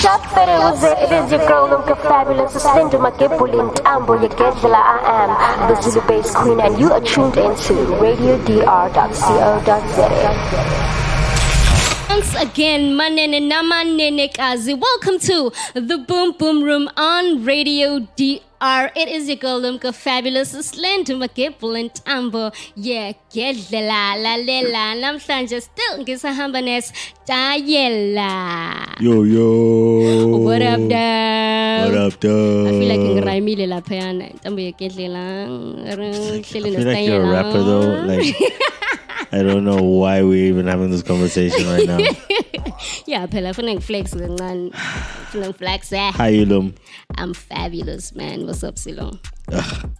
It is your girl, Lumka Fabulous, Slender Makepulin, Ambo, you get the I am the Zulu Bass Queen, and you are tuned into radiodr.co.za. Once again, manene namanene kazi. Welcome to the Boom Boom Room on Radio DR. It is your girl Lumka Fabulous, Slender Makepulin, Ambo, yeah, get the la lela. Namhlanje still ngisahamba nes Tayela. Yo. What up, dog? What up, dog? I feel like ngiraimile lapha yana. Ntambo yeketlela. I feel like you're a rapper though. Like I don't know why we're even having this conversation right now. Yeah, phela funa ngiflex kancane. Funa ngiflex. How you, Lum? I'm fabulous, man. What's up, Silong?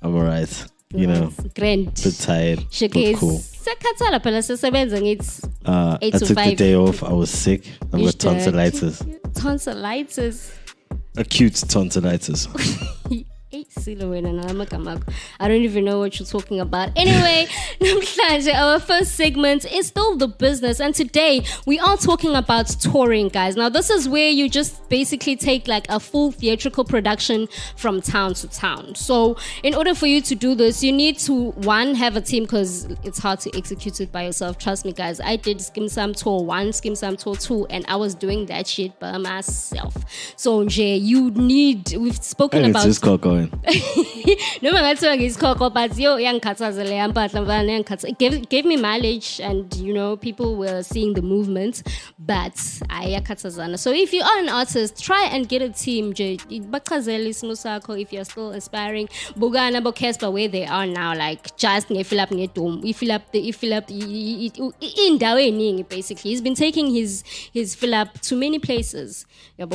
I'm alright. You know, grand. bit tired, but cool. Sekhathala phela sesebenza ngithi 8 I to took 5. the day off. I was sick. I've got tonsillitis. Tonsillitis. Acute tonsillitis. I don't even know what you're talking about. Anyway, our first segment is still the business, and today we are talking about touring, guys. Now, this is where you just basically take like a full theatrical production from town to town. So, in order for you to do this, you need to have a team, because it's hard to execute it by yourself. Trust me, guys. I did Skim Sam Tour 1, Skim Sam Tour 2, and I was doing that shit by myself. So, we've spoken about. It's just going. No, but it gave me mileage, and people were seeing the movement, but so if you are an artist, try and get a team. If you're still aspiring, Bugana Bokespa, where they are now, like just fill up basically. He's been taking his fill up to many places.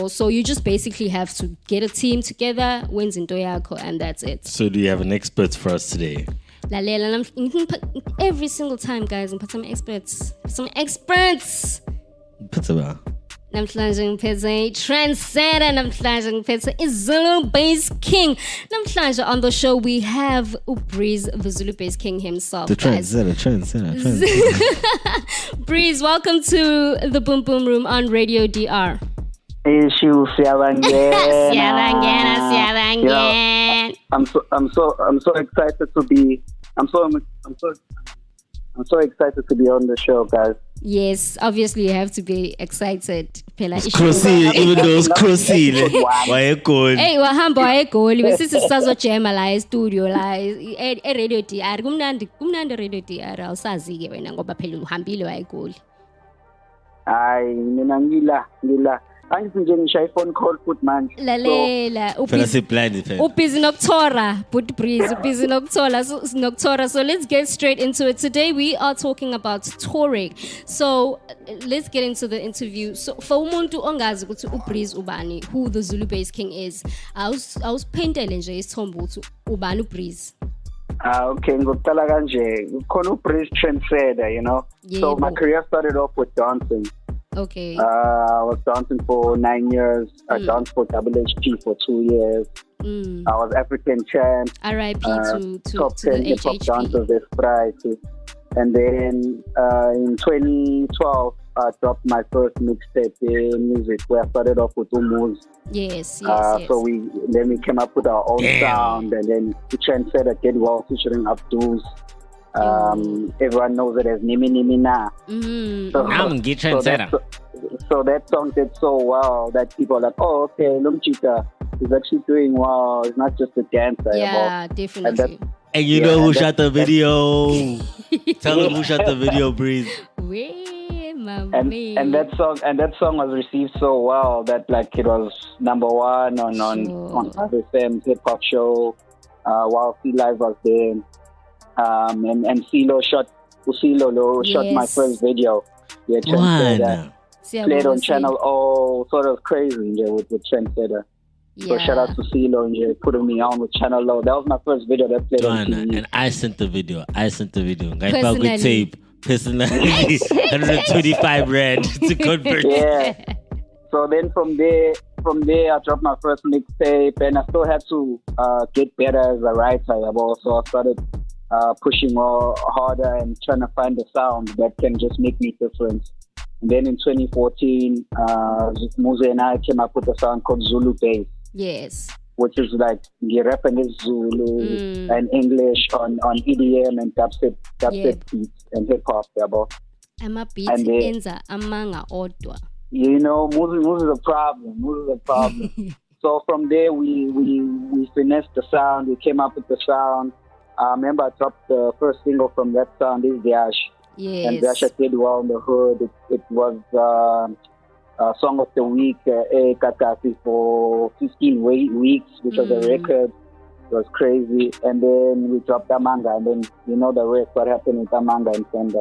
So you just basically have to get a team together, wins in Toyako, and that's it. So do you have an expert for us today? Every single time, guys, and put some experts. Namhlanje ngiphethe trendsetter, namhlanje ngiphethe Zulu Bass King. Namhlanje on the show we have Breeze, the Zulu Bass King himself. The trendsetter. Breeze, welcome to the Boom Boom Room on Radio DR. Siyabangena. I'm so excited to be. I'm so excited to be on the show, guys. Yes, obviously you have to be excited. It's crazy, even though it's crazy. Why you going? Hey, wahamba wayegoli bese sisazojama la e-studio la e-radio DR. Kumnandi radio DR awusazi ke wena ngoba phela uhambile wayegoli. Hayi mina ngila. Angithi nje ngishaye phone call futhi manje. Lalela ubhizi nokuthora, but Breeze ubhizi nokuthora. So let's get straight into it. Today we are talking about touring. So let's get into the interview. So for umuntu ongazi ukuthi uBreeze ubani, who the Zulu Bass King is, awusiphentele nje isithombe ukuthi ubani uBreeze. Okay, ngikuqala kanje. Khona uBreeze trendsetter, So my career started off with dancing. Okay. I was dancing for 9 years. I danced for HHP for 2 years. I was African champ. R.I.P. to top 10 hip hop dancers this Friday. And then in 2012, I dropped my first mixtape in music, where I started off with Umuz. Yes. So we came up with our own sound, and then the trendsetter Get Well featuring Abduz. Everyone knows it as Nimi Nimi Na. So that song did so well that people are like, oh, okay, Lumchika is actually doing well. It's not just a dancer. Yeah, definitely. And you know who shot the video? Tell them who shot the video, Breeze. And that song was received so well that like it was number one on RFM's hip hop show while C Live was there. And CeeLo shot my first video. Yeah, Trendsetter. Played on Channel O, sort of crazy with Trendsetter. Yeah. So shout out to CeeLo and putting me on with Channel O. That was my first video that played on TV. And I sent the video. I found good tape. Personally, 125 rand to convert. Yeah. So then from there, I dropped my first mixtape, and I still had to get better as a writer. So I started pushing more harder and trying to find a sound that can just make me different. And then in 2014, Muze and I came up with a song called Zulu Bass, Yes. which is like the rap in Zulu and English on EDM and dubstep beats and hip hop. Ama-beat And they- enza amanga odwa. You know, Muze is a problem. So from there, we finessed the sound. We came up with the sound. I remember I dropped the first single from that sound, is Dash. And Yes. Dash did well in the hood. It was Song of the Week, Kakasi, for 15 weeks, which was a record. It was crazy. And then we dropped Amanga. And then you know the rest, what happened with Amanga and Senda.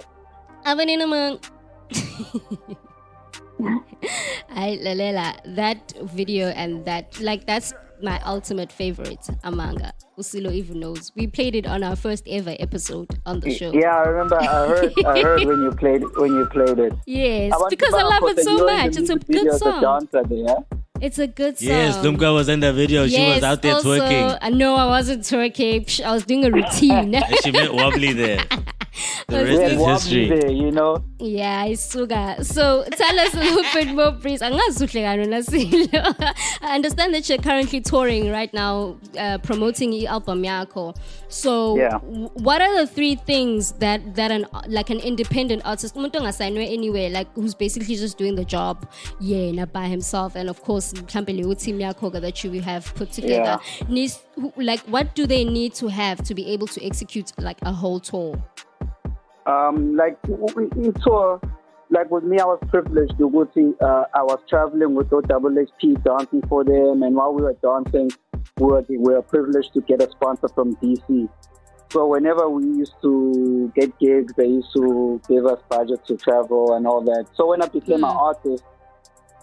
Abaninamang. Lalela, that video and that's my ultimate favorite, Amanga. Usilo even knows. We played it on our first ever episode on the show. Yeah, I remember. I heard when you played it. Yes, because I love it so much. It's a good song. Dancer there. It's a good song. Yes, Lumka was in the video. She was out there also, twerking. No, I wasn't twerking. Psh, I was doing a routine. And she went wobbly there. The rest Yeah, is wobbly history. there, you know. Yeah, isuga. So tell us a little bit more, please. I understand that you're currently touring right now, promoting your album Yako. So, Yeah. what are the three things that an independent artist, anyway, like who's basically just doing the job, by himself, and of course, team Yako that you have put together, needs, like, what do they need to have to be able to execute like a whole tour? Like we tour, like with me, I was privileged to go to. I was traveling with OXXP dancing for them, and while we were dancing, we were privileged to get a sponsor from DC. So whenever we used to get gigs, they used to give us budget to travel and all that. So when I became an artist,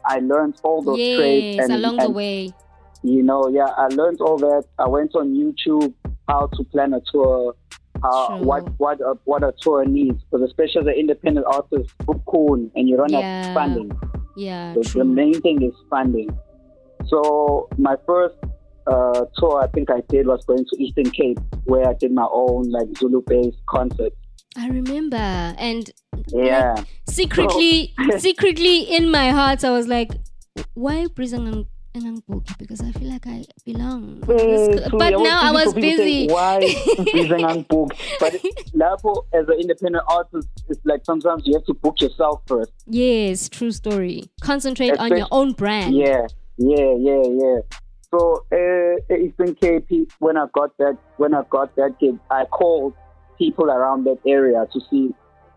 I learned all those trades. Yes, along the way. You know, I learned all that. I went on YouTube how to plan a tour. What a tour needs, because especially as an independent artist, book cool, and you don't have funding. Yeah, The main thing is funding. So my first tour I think I did was going to Eastern Cape, where I did my own like Zulu-based concert. I remember, and Yeah. secretly in my heart, I was like, why Brizangang Boki? Because I feel like I belong. But now I was busy. Why unbooked? But Lapo, as an independent artist, it's like sometimes you have to book yourself first. Yes, true story. Concentrate on your own brand. Yeah. So Eastern Cape, when I got that gig, I called people around that area to see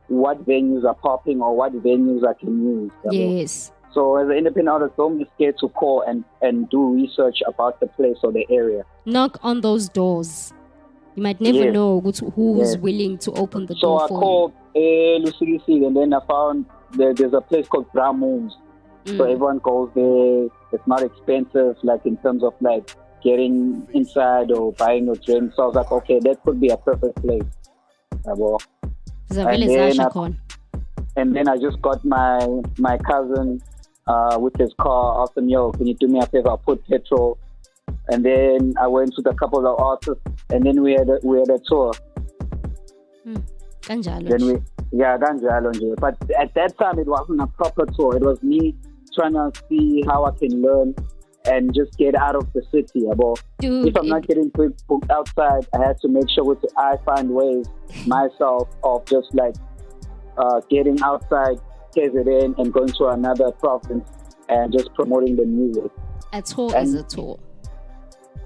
what venues are popping or what venues I can use. Yes. So as an independent artist, don't be scared to call and do research about the place or the area. Knock on those doors. You might never know who's willing to open the door So I for called Lusigisi, and then I found there's a place called Bramoons. So everyone goes there. It's not expensive, like in terms of like getting inside or buying your drink. So I was like, okay, that could be a perfect place. And then I just got my cousin with his car, asked him, yo, can you do me a favor? I'll put petrol. And then I went with a couple of artists, and then we had a tour. Kanjalo. Ganjalo nje. But at that time, it wasn't a proper tour. It was me trying to see how I can learn and just get out of the city. Dude, if I'm not getting booked outside, I had to make sure I find ways myself of just like getting outside KZN and going to another province and just promoting the music. A tour is a tour.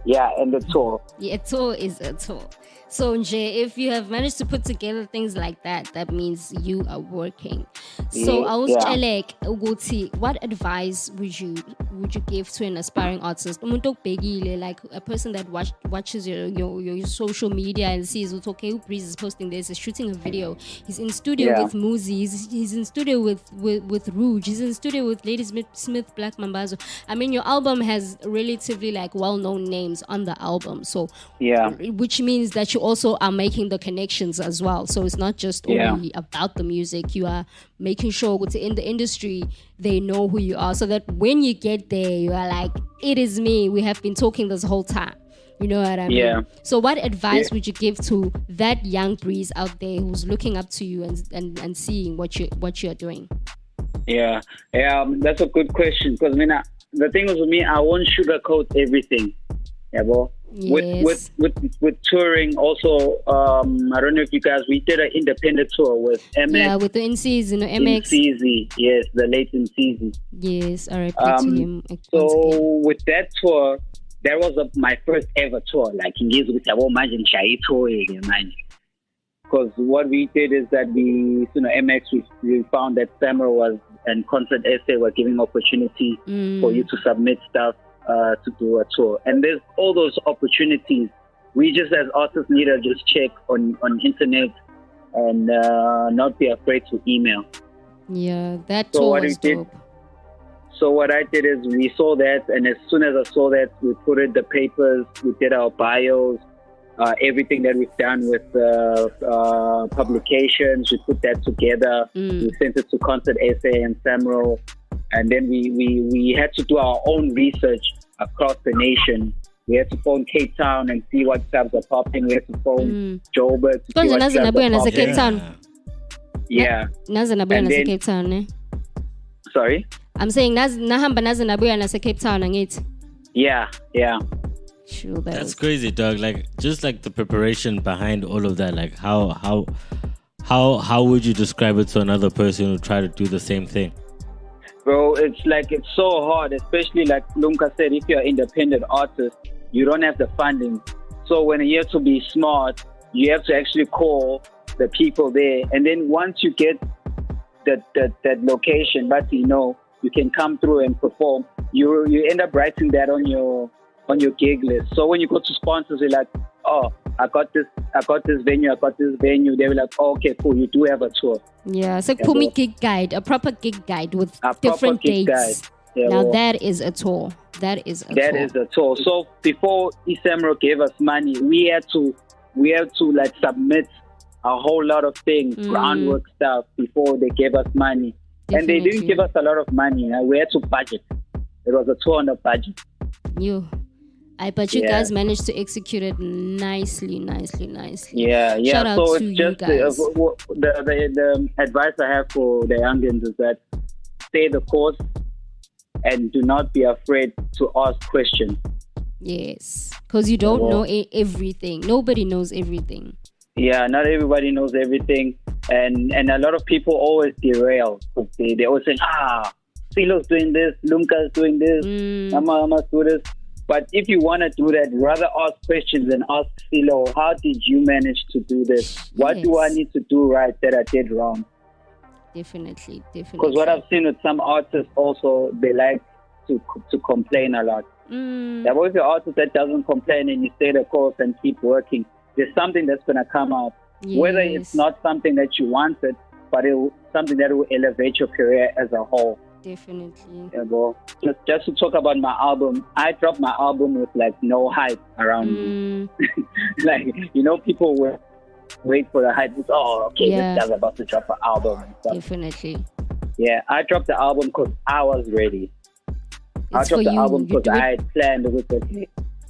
Yeah, and the tour. Yeah, a tour is a tour. So, Nje, if you have managed to put together things like that, that means you are working. So, I was like, what advice would you give to an aspiring artist? Like a person that watches your social media and sees, okay, Breeze is posting this, is shooting a video. He's in studio with Muzi. He's in studio with Rouge. He's in studio with Lady Smith, Black Mambazo. I mean, your album has relatively like well-known names on the album. So, which means that you also are making the connections as well. So it's not just only about the music. You are making sure in the industry they know who you are, so that when you get there, you are like, it is me. We have been talking this whole time. You know what I mean? Yeah. So what advice would you give to that young Breeze out there who's looking up to you and seeing what you're doing? Yeah, that's a good question because the thing is with me, I won't sugarcoat everything. Yeah, bro. Yes. With touring also, I don't know if you guys, we did an independent tour with MX. Yeah, with the NCs, MX. CZ, yes, the late CZ. Yes, RIP to him. So with that tour, that was my first ever tour. Like in Giz, imagine Shai touring, imagine. Because what we did is that MX, we found that Samuel and Concert SA were giving opportunity for you to submit stuff to do a tour. And there's all those opportunities. We just as artists need to just check on internet and not be afraid to email. Yeah, that tour was dope. So what I did is we saw that, and as soon as I saw that, we put in the papers, we did our bios, everything that we've done with publications, we put that together. We sent it to Concert SA and Samuel, and then we had to do our own research across the nation. We had to phone Cape Town and see what clubs are popping. We had to phone Joburg to see what clubs are popping. Cape Town. Yeah. Cape Town, eh? Sorry? I'm saying nahamba naze nabuya nase Cape Town angithi. Yeah. Sure, that's crazy, dog. Like just like the preparation behind all of that. Like how would you describe it to another person who try to do the same thing? Bro, it's so hard, especially like Lunka said, if you're an independent artist, you don't have the funding. So when you have to be smart, you have to actually call the people there. And then once you get that location, but you can come through and perform, you end up writing that on your gig list. So when you go to sponsors, you're like, oh, I got this venue. They were like, oh, okay, cool, you do have a tour. Yeah, it's like Pumi gig guide, a proper gig guide with different dates. Yeah, now that is a tour. That is a tour. So before Isamro gave us money, we had to like submit a whole lot of things, groundwork stuff before they gave us money. Definitely. And they didn't give us a lot of money. We had to budget. It was a tour on a budget. But you guys managed to execute it nicely. Yeah. Shout out so to it's just you guys. The advice I have for the youngins is that stay the course and do not be afraid to ask questions. Yes, because you don't know everything. Nobody knows everything. Yeah, not everybody knows everything. And a lot of people always derail. They always say, Silo's doing this, Lunka's doing this, I must do this. But if you want to do that, rather ask questions and ask Silo, how did you manage to do this? What do I need to do right that I did wrong? Definitely. Because what I've seen with some artists also, they like to complain a lot. If you're an artist that doesn't complain and you stay the course and keep working, there's something that's going to come out. Yes. Whether it's not something that you wanted, but something that will elevate your career as a whole. Definitely. Yeah, bro. Just to talk about my album, I dropped my album with like no hype around me. Like, people will wait for the hype. It's, this guy's about to drop an album and stuff. Definitely. Yeah, I dropped the album because I was ready. I dropped the album because I had planned with it.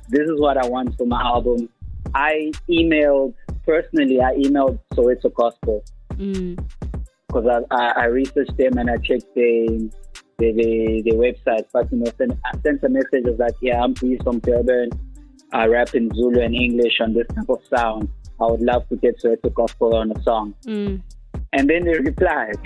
This is what I want for my album. I emailed Soweto Gospel. Because I researched them and I checked the website. But I sent a message of like, I'm Breeze from Durban. I rap in Zulu and English on this type of sound. I would love to get Soweto Gospel on a song. And then they replied.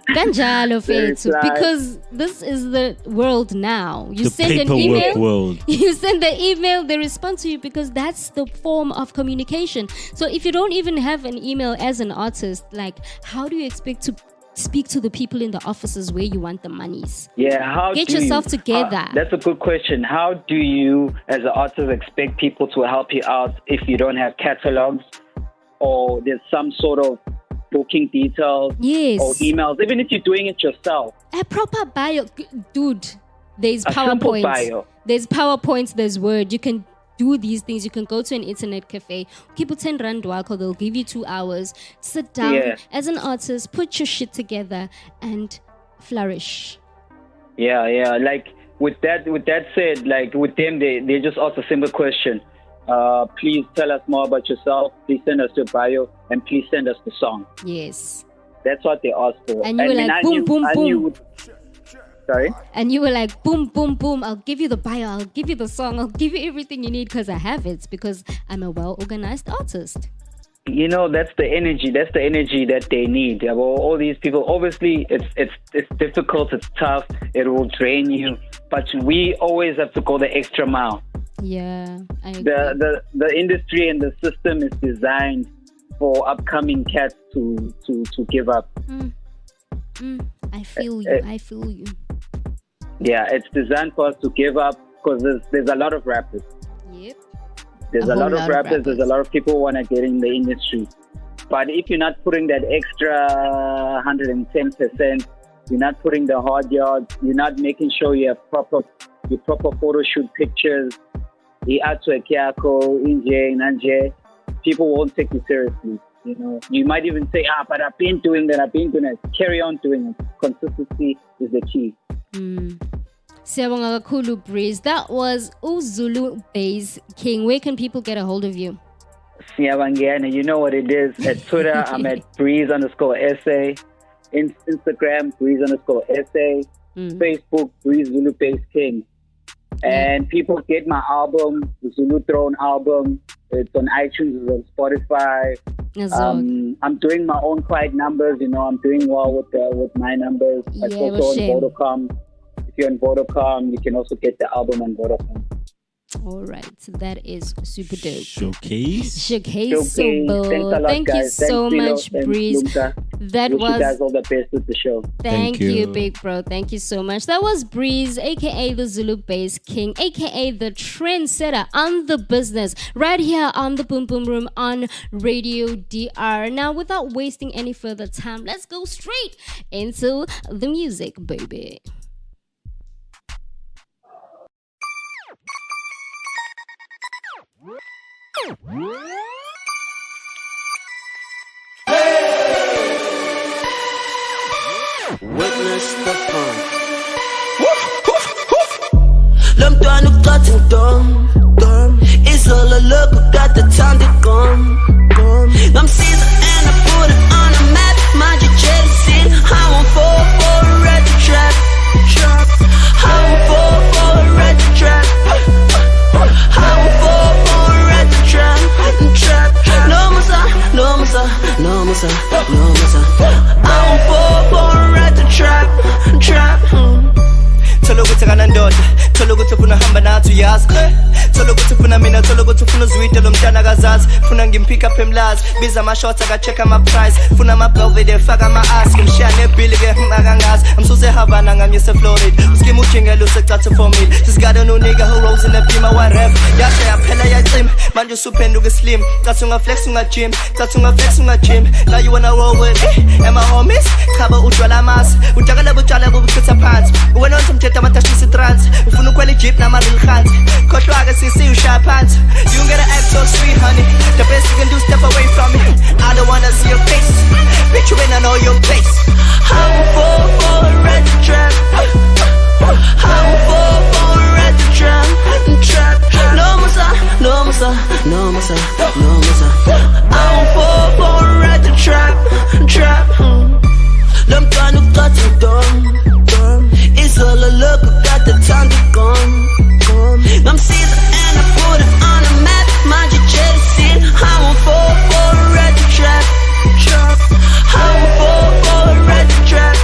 Because this is the world now. You send an email. World. You send the email, they respond to you because that's the form of communication. So if you don't even have an email as an artist, like how do you expect to speak to the people in the offices where you want the monies? Yeah, get yourself together. That's a good question. How do you, as an artist, expect people to help you out if you don't have catalogs or there's some sort of booking details or emails, even if you're doing it yourself? A proper bio, dude. There's PowerPoints. There's PowerPoints. There's Word. You can do these things. You can go to an internet cafe. Keep it 10 rand wako. They'll give you 2 hours. Sit down as an artist. Put your shit together and flourish. Yeah. Like with that said, like with them, they just ask a simple question. Please tell us more about yourself. Please send us your bio and please send us the song. Yes. That's what they asked for. And you were like, boom, boom, boom. Sorry? And you were like, boom, boom, boom. I'll give you the bio. I'll give you the song. I'll give you everything you need because I have it. Because I'm a well-organized artist. You know, that's the energy. That's the energy that they need. Yeah, well, all these people, obviously, it's difficult. It's tough. It will drain you. But we always have to go the extra mile. Yeah, I agree. The industry and the system is designed for upcoming cats to give up. I feel you. I feel you. Yeah, it's designed for us to give up because there's a lot of rappers. Yep. There's a lot of rappers. There's a lot of people who want to get in the industry. But if you're not putting that extra 110%, you're not putting the hard yards, you're not making sure you have proper photo shoot pictures, people won't take you seriously. You know, you might even say, but I've been doing that. Carry on doing it. Consistency is the key. Siyabonga kakhulu, Breeze. That was Zulu Bass King. Where can people get a hold of you? Siyabangena, you know what it is. At Twitter, I'm at Breeze_SA. Instagram, Breeze_SA. Facebook, Breeze Zulu Bass King. And people get my album, the Zulu Throne album. It's on iTunes, it's on Spotify. I'm doing my own quiet numbers. You know, I'm doing well with my numbers. It's also on Vodacom. If you're on Vodacom, you can also get the album on Vodacom. All right, so that is super dope. Showcase. Thanks a lot, Thank you so much, Breeze. That was. You guys all the best with the show. Thank you, big bro. Thank you so much. That was Breeze, aka the Zulu Bass King, aka the trendsetter on the business, right here on the Boom Boom Room on Radio DR. Now, without wasting any further time, let's go straight into the music, baby. Witness the fun. Lamtwana uqatha ngidom. Izolo look got the time to come. Ngamsiza and I put it on the map. Manje chasing. I won't fall for a red trap. I won't fall for a red trap. I won't fall for a red trap. No musa. I won't fall for a red trap. Tolo ukuthi kanandoda, tolo ukuthi ufuna hamba nathi uyazi. Tolo ukuthi ufuna mina, tolo ukuthi ufuna uzwide lo mntana kazazi. Funa ngimpick up emlazi, biza ama shots aka-check ama price. Funa ama velvet faka ama ass, ngimshaya nebill ke akangazi. I'm so Havana, ngamyise Florida. Skim ujingela usecatha for me. Just got a new nigga who rolls in the beamer whatever. Yasha yaphela yacima, manje usuphenduka slim. Cathi ungaflex ungajim, cathi ungaflex ungajim. Now you wanna roll with me and my homies. Khaba utshwala amasi, udakala butshwala bobuchitha phansi. Wena ontomthetha amatashisa trans. Ufuna ukwela ijip nama-real hands. Khohlwa-ke sisi ushaya phansi. You gotta act so sweet, honey. The best you can do, step away from me. I don't wanna see your face. Bitch, you ain't know your place. I will fall for a red trap. I will fall for a red trap. No musa. I will fall for a red trap. Lamtwana uqatha ngidom. Izolo look got the time to come. Ngamsiza and I put it on the map. Manje chasing. I won't fall for a red trap. I won't fall for a red trap.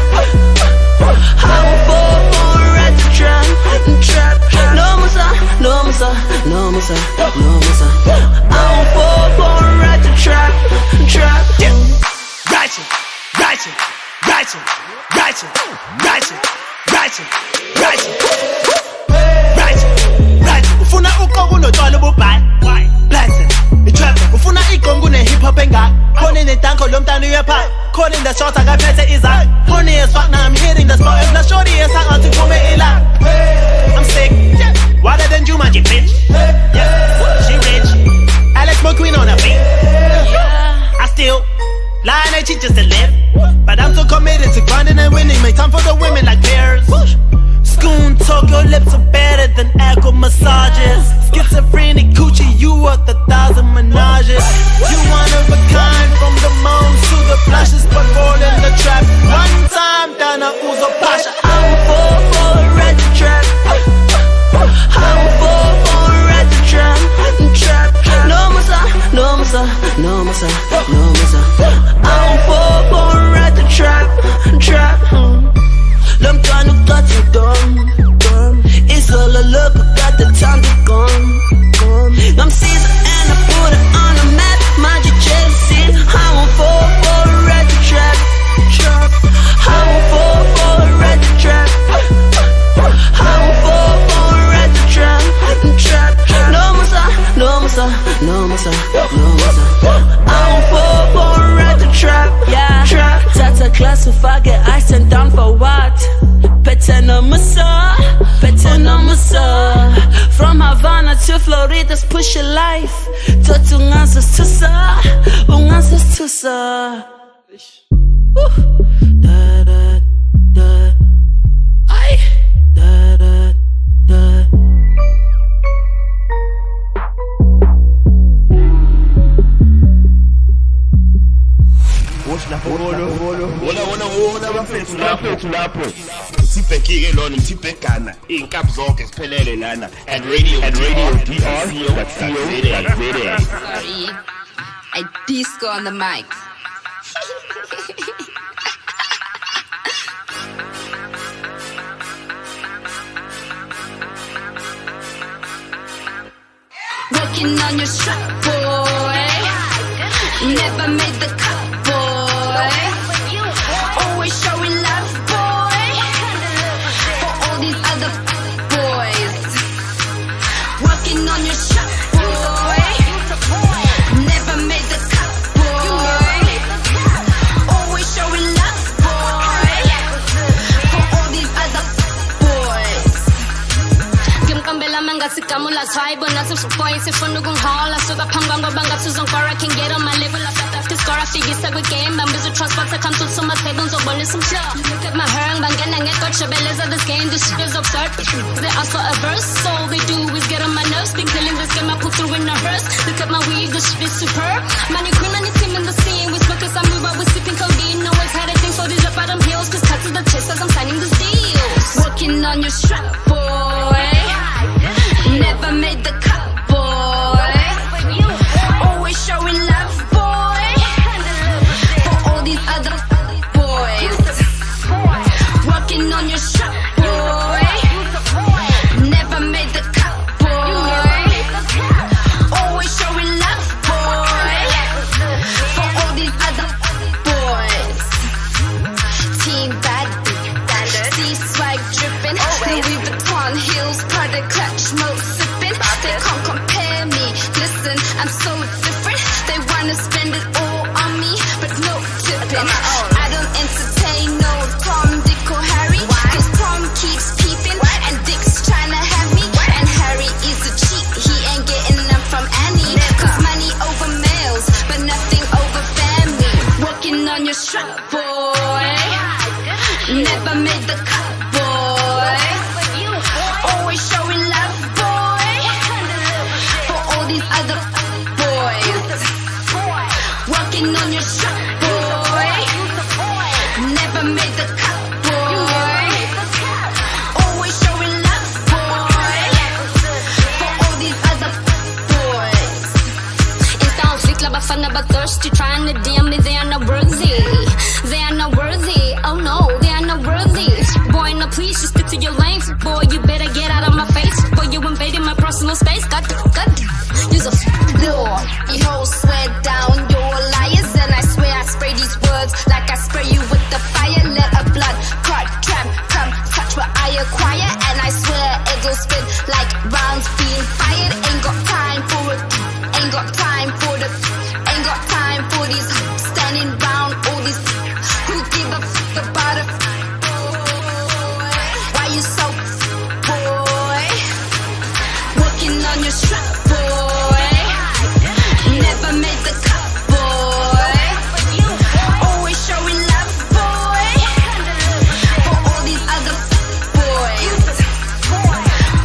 I won't fall for a red trap. No musa. I won't fall for a red trap. Ufuna uqobo notshwala ububhayi. Blessing, itrap. Ufuna iqongo ne-hip hop engayi. Khona nedanko lomntana uyepha. Khona in the shots akaphethe izakhe. Horny as fuck now I'm hitting the spot. If not shorty yes angathi kuphume ilanga. I'm sick. Wilder than Jumanji, bitch. Yeah, she rich. Alex McQueen on her feet. I still lying at you just to live. But I'm so committed to grinding and winning. Make time for the women like pears. Scoon talk, your lips are better than echo massages. Schizophrenic coochie, you worth 1,000 menages. You one of a kind, from the moans to the blushes, but all in the trap. One time, down a Uzo Pasha. I'm for a red trap. I'm for a red trap. No musa, no musa, no musa, no musa. I'm for a red trap. Lum trying to cut you dumb. It's all a look, I got the time to come. I'm seasoned and I put it on the map. Magic chasing, I won't fall for a red trap. I won't fall for a red trap. I won't fall for a red trap. No musa, no musa, no musa, no musa. I won't fall for a red trap. Yeah, trap. Tata class if I get ice and down for what? Petena musa. From Havana to Florida's push your life. Totungansas tusa, ungansas tusa. Da da da. Ay. Da da da. Wona bafethu lapho sibhekike lona mthibhekana inkabi zonke siphelele lana and radio DR.co.za. Sorry, I disco on the mic. Working on your strap, boy. Never made the cut, boy. Always showing love, boy. For all these other boys. Working on your strap, boy. Never made the cut, boy. Always showing love, boy. For all these other boys. Kimkambela manga sikamula taibo na boy sifunu kunghala suka phanga ngoba ngathi uzonkora can get on my level after score after stuck with game I'm busy transport to come to my table ngizobona some flow. Look at my hair bangena ngekhotsha beleza this game this shit is absurd. They ask for a verse all they do is get on my nerves been killing this game I put through in a hearse. Look at my weed this shit is superb. Money queen on the team in the scene we smoke some we while we sipping codeine no one's had a thing so these drop out them heels cause cut to the chest as I'm signing these deals. Working on your strap boy. Never made the cut, boy. Always showing love, boy. For all these other boys. Working on your strap, boy. Never made the cut, boy. Always showing love, boy. For all these other boys. Team bad, see swag dripping. Louis Vuitton heels, Prada clutch, most sipping. They can't compare me. Listen, I'm so different. They wanna spend it all on me, but no tipping. I don't entertain no Tom, Dick or Harry. Cause Tom keeps peeping and Dick's tryna have me. And Harry is a cheat, he ain't getting them from Annie. Cause money over males, but nothing over family. Working on your strap, boy. Never made the cut, boy. Always showing love, boy. For all these other boys. Working on your strap, boy. Never made the cut, boy. Always showing love, boy. For all these other boys. In town, sick like Bafana but thirsty. Trying to DM me, they are not worthy. They are not worthy. Oh no, they are not worthy. Boy, no please, just stick to your lane. Boy, you better get out of my face. Boy, you invading my personal space. God, use a door. You hoes swear down, you're liars. And I swear I spray these words like I spray you with the fire. Let a blood clot tramp come touch what I acquire. And I swear it'll spin like rounds being fired. Ain't got time for it. Ain't got time for the. Ain't got time for these standing round. All these who give a fuck about it. Why you so boy? Working on your strap, boy. Never made the cut, boy. Always showing love, boy. For all these other boys.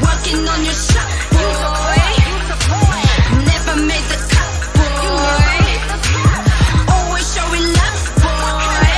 Working on your strap, boy. Never made the cut, boy. Always showing love, boy.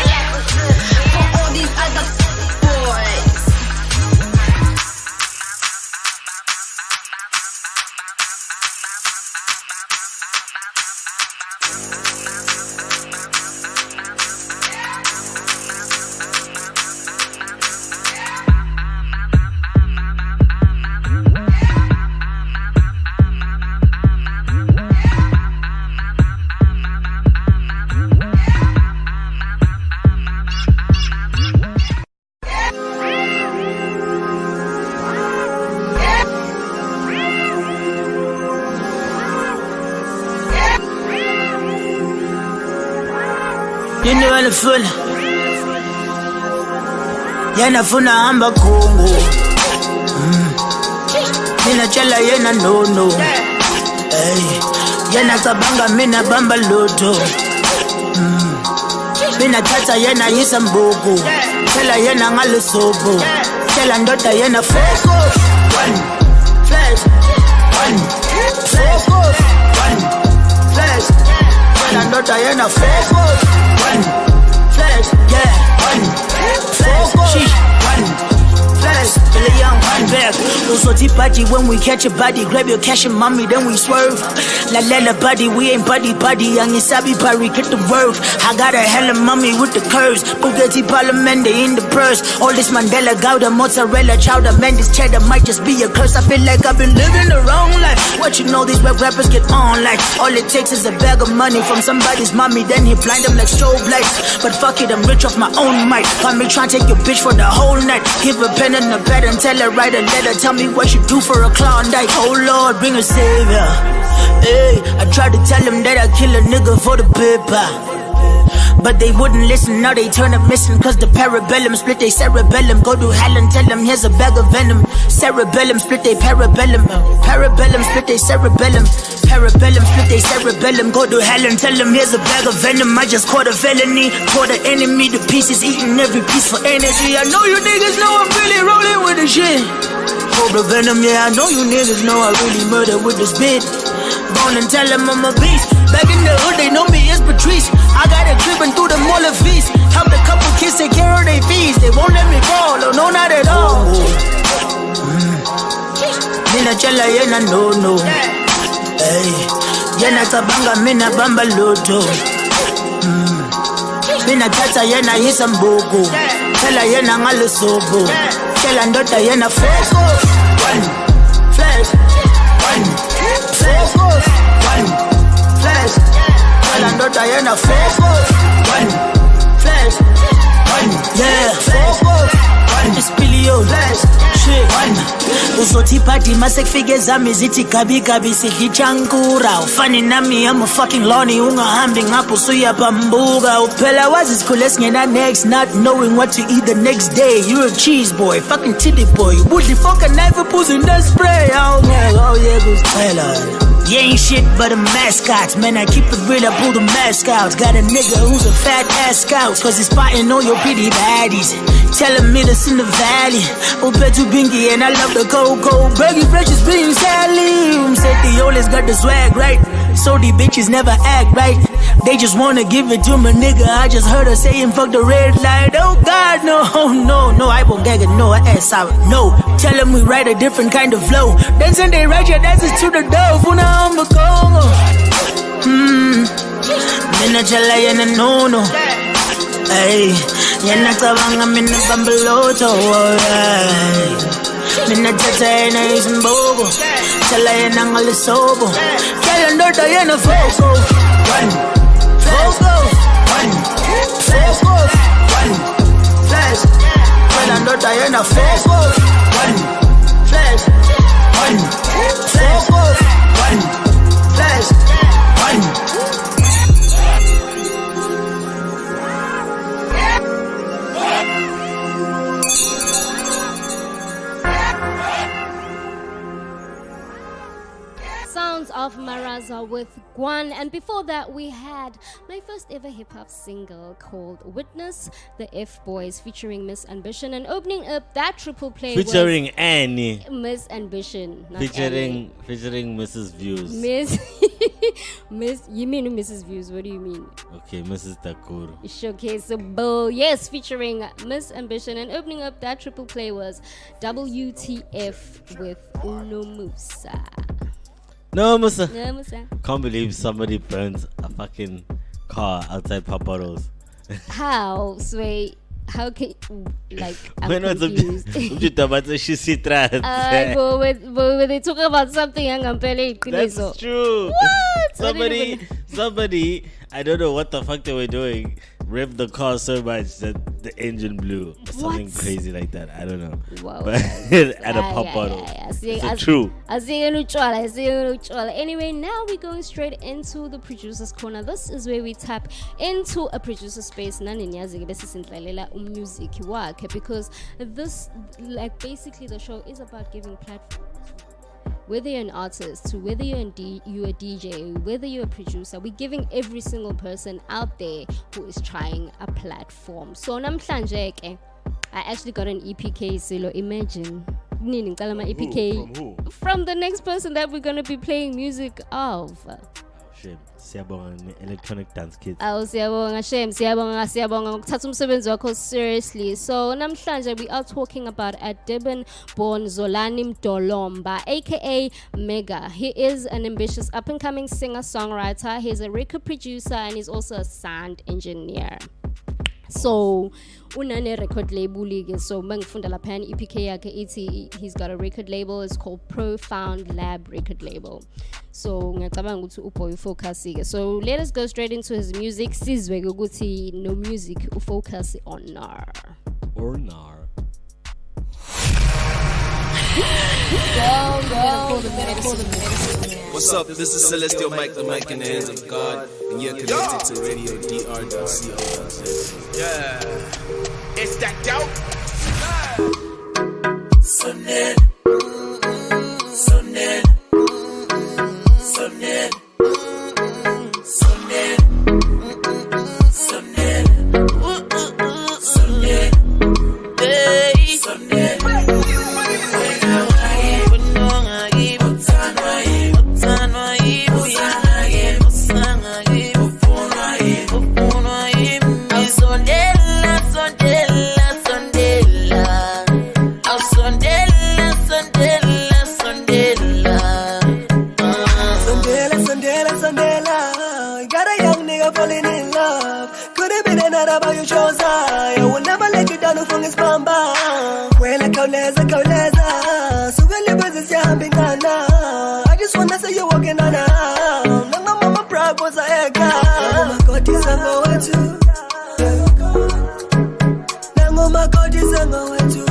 Yini walifuna Yena funa hamba Kongo Mina tshela yena no Hey Yena cabanga mina bamba loto Mina thatha yena yisa mbuku Tshela yena ngalesobo Tshela ndoda yena focus One flash One flash One flash Tshela ndoda yena focus One flash Yeah One flash One flash Billy Young one back Usothi body when we catch a body Grab your cash and mommy then we swerve La body we ain't buddy Angisabi pari get the work I got a hella mommy with the curves Bugatti Parliament in the purse All this Mandela Gouda mozzarella chowder Man this cheddar might just be a curse I feel like I've been living the wrong life What you know these web rappers get on like All it takes is a bag of money from somebody's mommy Then he blind them like strobe lights But fuck it I'm rich off my own mic Got me trying to take your bitch for the whole night Give a pen and a pad and tell her write a letter Tell me what you do for a Klondike Oh Lord bring a savior Hey, I tried to tell them that I kill a nigga for the paper But they wouldn't listen, now they turn up missing Cause the parabellum split they cerebellum Go to hell and tell them here's a bag of venom Cerebellum split they parabellum Parabellum split they cerebellum Parabellum split they cerebellum Go to hell and tell them here's a bag of venom I just caught a felony, caught an enemy The pieces eating every piece for energy I know you niggas know I'm really rolling with the shit Hold the venom, yeah I know you niggas know I really murder with this bit Bone and tell them I'm a beast Back in the hood, they know me as Patrice I got it dripping through the mall of feast Helped a couple kids take care of their fees They won't let me fall, oh no, not at all Mina chala yena no Hey, yena cabanga mina bamba loto Mina tata yena yisa mbuku Tela yena ngalesobo Tela ndoda yena focus One flash One flash One flash Tela ndoda yena focus One flash One yeah focus One it's Billy flash Shit One Uzothi party masekufike zami zithi gabi sidli chankura Ufani nami I'm a fucking lonely ungahambi ngapho suyabambuka Uphela wazi sikhule singena next Not knowing what to eat the next day You're a cheese boy, fucking titty boy Woodly fuck a knife and pussy in the spray Oh yeah, kusiphela You ain't shit but a mascot Man, I keep it real, I pull the mask out Got a nigga who's a fat ass scout Cause he's spotting all your pretty baddies Telling me this in the valley Upetu bingy and I love the cocoa Bergy fresh is being Sally Said the always got the swag right So the bitches never act right They just wanna give it to my nigga I just heard her saying fuck the red light Oh God, no I won't gag it, no, I ass out, no Tell them we write a different kind of flow Then send they write your dances to the door Funa on the Congo Mina chala yena no Ay, yena cabanga mina bambaloto Mina tata yena isimbogo Chala yena ngalesobo Chala ndoda yena foko One focus One focus One flash Chala ndoda yena focus One flash One focus One flash One Sounds of Maraza with Guan, and before that we had my first ever hip-hop single called Witness, the F-Boys featuring Miss Ambition, and opening up that triple play featuring was Annie Miss Ambition, not featuring Annie. Mrs. Views. Miss you mean Mrs. Views, what do you mean? Okay, Mrs. Takuru. Showcaseable, yes, featuring Miss Ambition, and opening up that triple play was WTF with Uno Musa. No, Musa. No, Musa. Can't believe somebody burns a fucking car outside Paparo's. How? Sway, how can, like, I'm When was confused. But they talk about something That's true. What? Somebody, I don't know what the fuck they were doing. rev the car so much that the engine blew. Or something What? crazy like that. I don't know. Wow. But at a pop bottle. It's true. Anyway, now we're going straight into the producer's corner. This is where we tap into a producer space. Music because this, like, basically the show is about giving platforms. Whether you're an artist, to whether you're a DJ, whether you're a producer, we're giving every single person out there who is trying a platform. So namhlanje ke, I actually got an EPK solo. Imagine. EPK from the next person that we're going to be playing music of. Shame. Siyabonga electronic dance kids. Siyabonga ukuthatha umsebenzi wakho seriously. So namhlanje we are talking about Durban born Zolani Mdolomba, aka Mega. He is an ambitious up and coming singer-songwriter. He's a record producer and he's also a sound engineer. So unane record label ke, so mangifunda lapha EPK yakhe ithi he's got a record label. It's called Profound Lab record label. So ngiyacabanga ukuthi uboy ufocus ke. So let us go straight into his music. Sizwe ukuthi no music ufocus on nar. Or nar. What's up? This is Celestial Mike, the mic in the hands of God, and you're connected to Radio DR.co. Yeah. It's that dope. Sonnet, sonnet, sonnet, sonnet, sonnet, sonnet, hey, sonnet. I just wanna say you're walking on a mama proud was a egg. Oh my God, is I'm going to. Oh my God, is I'm going to.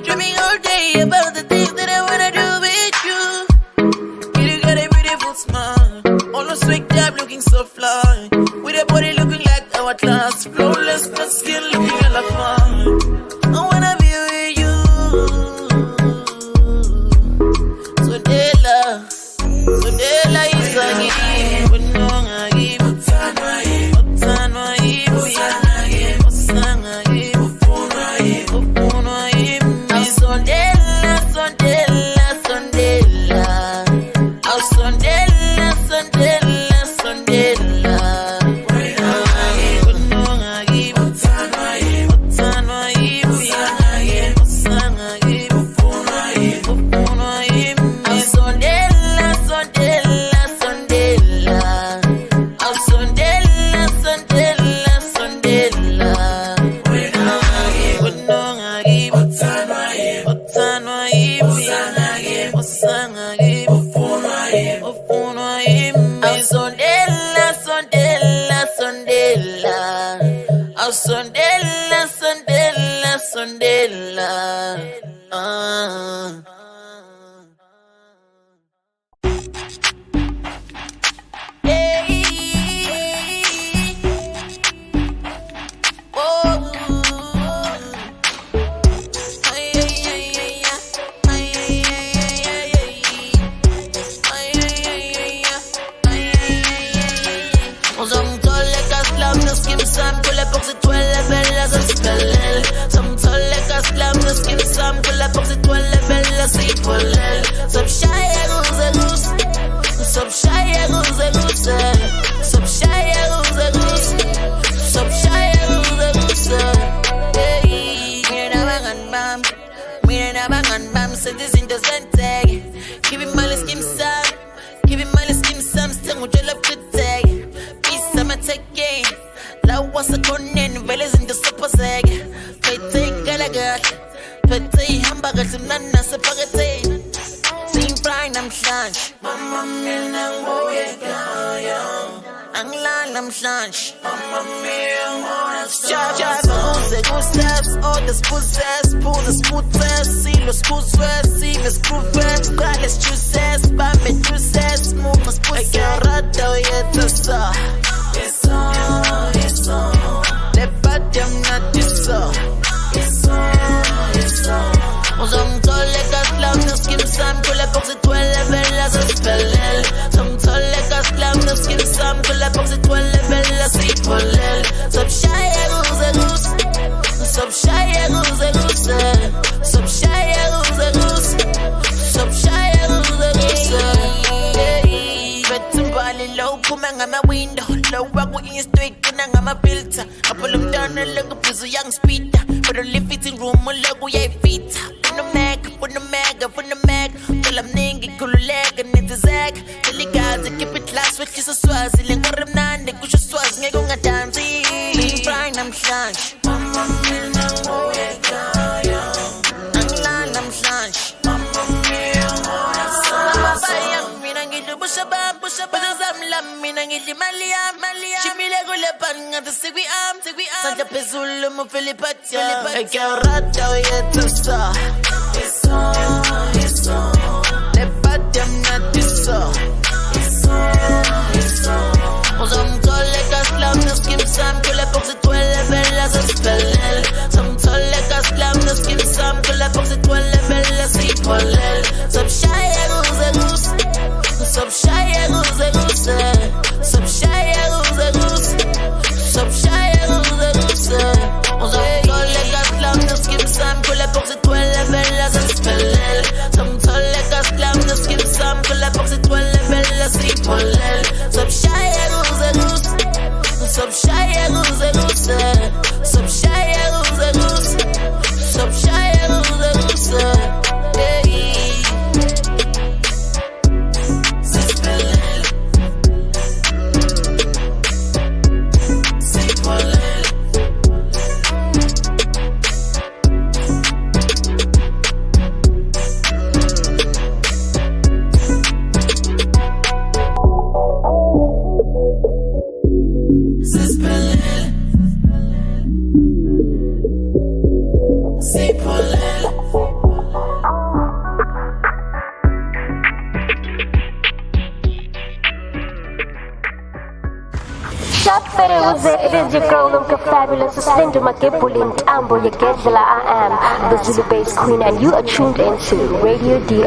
Dreaming all day about the things that I wanna do with you. You got a beautiful smile, almost waked up looking so fly, with a body looking like hourglass, flawless but still looking like fun. I wanna be with you. So Dela is a gift, but no I give Sondela. ngutshela buthetheke peace amathekeni lawo wasekhoneni vele izinto siphoseke phethe ikala kahle phethe ihamba kahle mnandi nasephaketheni siyimfly namhlanje mama mina ngibuye ekhaya angilali namhlanje mama mina ngona java kuze ku-steps all the spooses pull the spooters silo spooters silo screwfest qale juices bambe juices muqa spooters ayarada uyethusa Yes, le body mnandi so uzongithole kaslam noskin sam kule box itwele bella siphelele uzongithole kaslam noskin sam kule box itwele bella siphelele sobshaya kuze sobshaya kuze sobshaya kuze sobshaya kuze bethubali low kuma ngama window low baku instoy kuna ngama filter apolo mntana lekuphuzu young speeder but the fitting room logo yayifita funa mag tell mningi khululeka nitizek teligazi keep it class wehlisa swazi lengore mnandi kusho swazi ngeke ungadansi fine namhlanje mama mina ngoyekaya angilala namhlanje mama mina ngoyasaya mina ngidlubusha bazamla mina ngidli mali yami shimile kule pan ngathi sikwi am sandla phezulu mufeli patya ekyarata uyethusa le patya mnandi so uzomthole kaslam noskin sam kule box itwele bella siphelele uzomthole kaslam noskin sam kule box itwele bella siphelele sobshaya kuze sobshaya kuze sobshaya kuze sobshaya kuze uzomthole kaslam noskin sam kule box itwele bella siphelele uzomthole kaslam noskin sam kule box itwele bella siphelele sobshaya kuze sobshaya kuze sobshaya kuze sobshaya kuze It is your girl, Lumka Fabulous, Slender Makebuli, Ambo, your Gedzilla, I am the Zulu Bass Queen, and you are tuned into radiodr.co.za.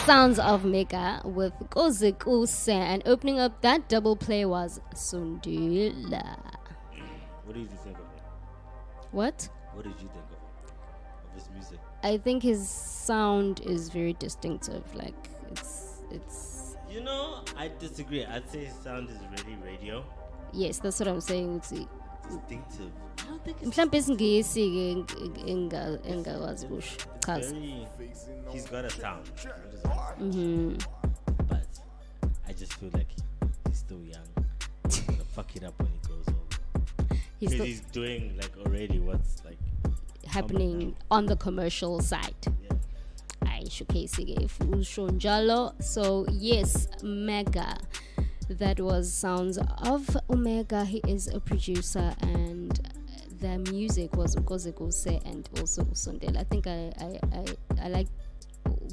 Sounds of Mega with Kozekuse, and opening up that double play was Sundula. What did you think of it? What? What did you think of his music? I think his sound is very distinctive. Like it's. You know, I disagree. I'd say his sound is really radio. Yes, that's what I'm saying. Distinctive. I don't think he's got a sound. But I just feel like he's still young. He's gonna fuck it up when he grows older. He's doing like already what's like happening on the commercial side. Yeah. So yes, Mega. That was sounds of Omega. He is a producer, and the music was Ukozekuse and also Usondela. I think I like.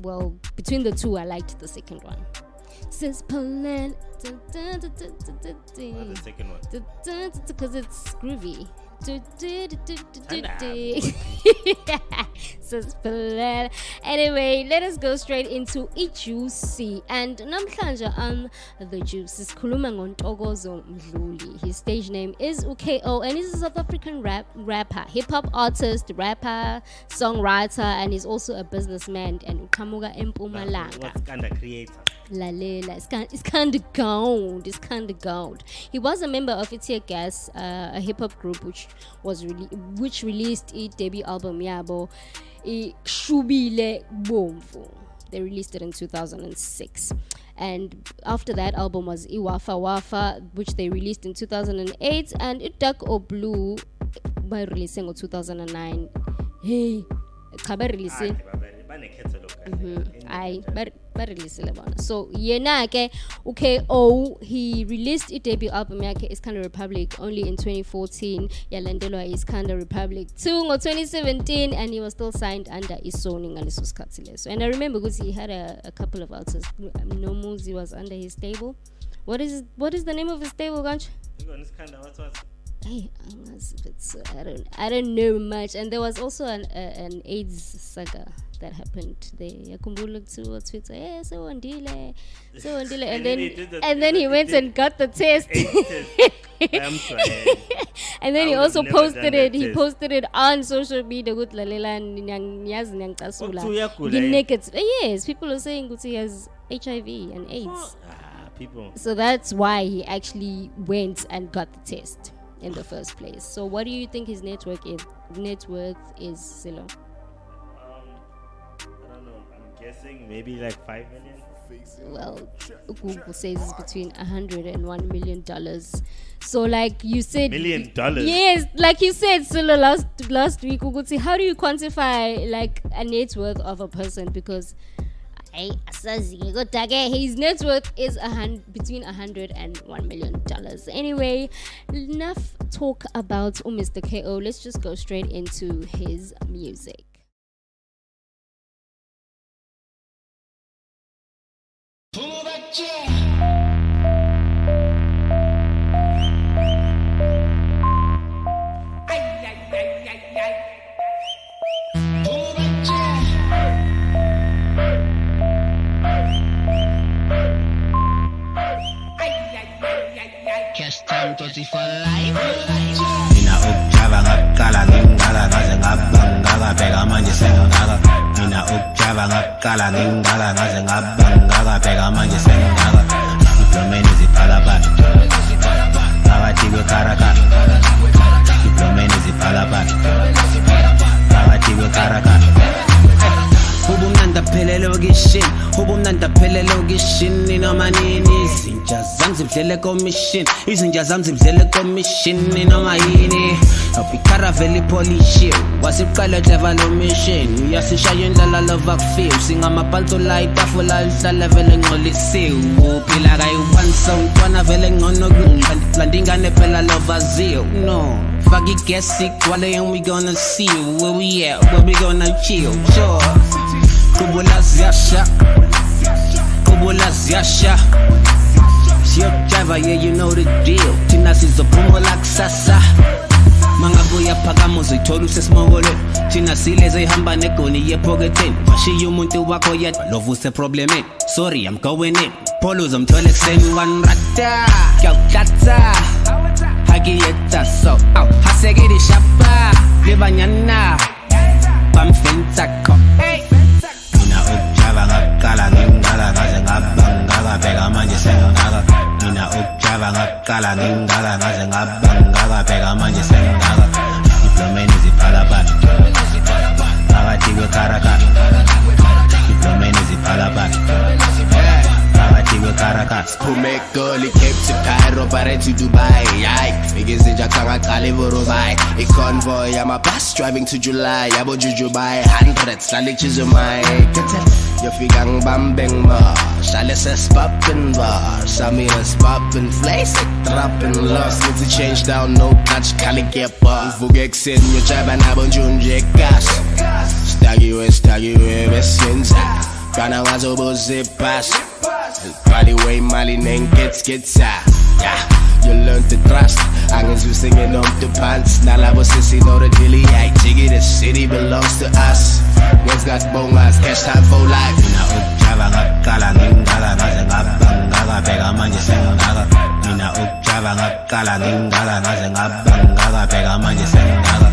Well, between the two, I liked the second one. Since Poland, the second one because it's groovy. Anyway, let us go straight into Ijuicy. And namhlanje on The Juice is Kuluma Ngontogozo Mdluli. His stage name is UKO, and he's a South African rapper, hip-hop artist, rapper, songwriter, and he's also a businessman and Ukamuga Mpumalanga. What kind of creator? Lalela, it's kind of gold. It's kind of gold. He was a member of Itia Gas, a hip hop group which released its debut album Yabo, Shubile Bomfu. They released it in 2006. And after that album was Iwafa Wafa, which they released in 2008, and It Dark or Blue by releasing in 2009. Hey, Khabar releasing. So he released his debut album Iskandar Republic only in 2014. Yalandelwa Iskandar Republic 2 or 2017, and he was still signed under Isoni ngaleso sikhathi leso. And I remember because he had a couple of artists. No Muzi was under his stable. What is the name of his stable, Ganch? Hey, I don't know much. And there was also an AIDS saga that happened there. Yakumbula to Twitter, yeah, so andile. And then he went and got the test. And then he also posted it. He posted it on social media with Lalela and yes, people are saying he has HIV and AIDS. People. So that's why he actually went and got the test in the first place. So what do you think his net worth is, Silo? I don't know. I'm guessing maybe like 5 million. Well, Google says it's between $100 and $1 million. So like you said, $1 million. Yes, like you said, Silo, last week, Google say, how do you quantify like a net worth of a person? Because his net worth is between $100 and $1 million. Anyway, enough talk about Mr. KO. Let's just go straight into his music. Mina ukujava ngakala ngingala ngaze ngabangaka bheka manje sengingaka. Mina ukujava ngakala ngingala ngaze ngabangaka bheka manje sengingaka. Diplomeni ziphalaphala phakathi kwekaraka. Diplomeni ziphalaphala phakathi kwekaraka. Ubumnandi aphelele kishini, ubumnandi aphelele kishini noma nini. Izinja zami zidlele commission, izinja zami zidlele commission noma yini. Opikharaveli polish, wasiqala clever lo mission. Uyasishaya indlala love feel, singamapalto la itafula lihlala vele ngcolisiwe. Uphila kayi-one sound, wana vele ngcono landingane phela love zeal. No, fuck it, guess it, wale and we gonna see where we at, where we gonna chill, sure. Kubula ziyasha, kubula ziyasha. Siyo driver, yeah, you know the deal. Tina sizophumula kusasa. Mangabuya phakama uzithola usesimongole. Thina sileze ihamba negoni yephoketheni. Washiya umuntu wakho yedwa love useproblemeni. Sorry, I'm going in. Polo uzomthola ekuseni wanrata. Kyawuhlata hakiyeta so hasekile shapa lebanyana bamfentsakho. Mina ukujava ngakala ngingala ngaze ngabangaka bheka manje sengingaka. Mina ukujava ngakala ngingala ngaze ngabangaka bheka manje sengingaka. Diplomeni ziphalaphala phakathi kwekaraka. Diplomeni ziphalaphala phakathi kwekaraka. Siphume eGoli, Cape to Cairo, bare to Dubai. Aye, ngizinja kangaqala eBorobai. I-convoy yama-bus driving to July. Yabo Jujubai, hundreds lale Chizumai. Yafika ngibambe ngima, hlale sesipoppin' bars. Samina spoppin' flakes, droppin' lost. Need to change down, no touch, khali kepa. Ngivuke ekuseni ngiyotshiba nabo njunje egas. Stakiwe besenza, kana ngazobuza ibhasi. Body way mali nengetskitsa. Yeah, you learn to trust. Angizwe singing on the pants. Nalabo sissy know the dilly. I jiggy, the city belongs to us. What's got bongas, cash time for life. Mina ukujava ngakala ngingala ngaze ngabangaka bheka manje sengingaka. Mina ukujava ngakala ngingala ngaze ngabangaka bheka manje sengingaka.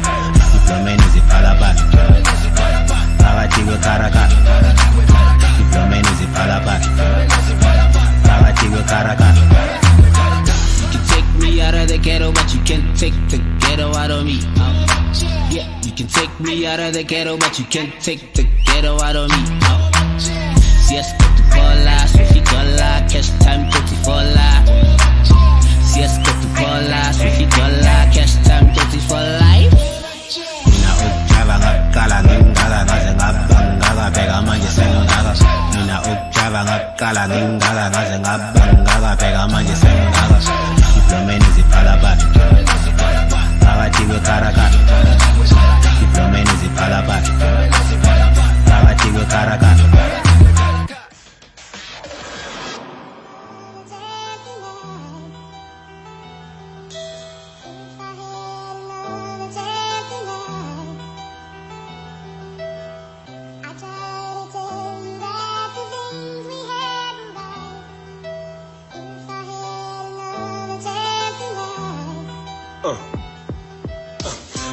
Diplomeni ziphalaphala phakathi kwekaraka. Diplomeni ziphalaphala phakathi kwekaraka. You can take me out of the ghetto, but you can't take the ghetto out of me. Yeah, you can take me out of the ghetto, but you can't take the ghetto out of me. Siesta tu cola, sushi dollar, cash time 34 la. Siesta tu cola, sushi dollar, cash time 34 life. Mina ukjava ngakala ngingala ngaze ngabangaka bheka manje sengingaka. Mina ukjava ngakala ngingala ngaze ngabangaka bheka manje sengingaka. Diplomeni ziphala bathi phakathi kwekarakata. Diplomeni ziphala bathi phakathi kwekarakata.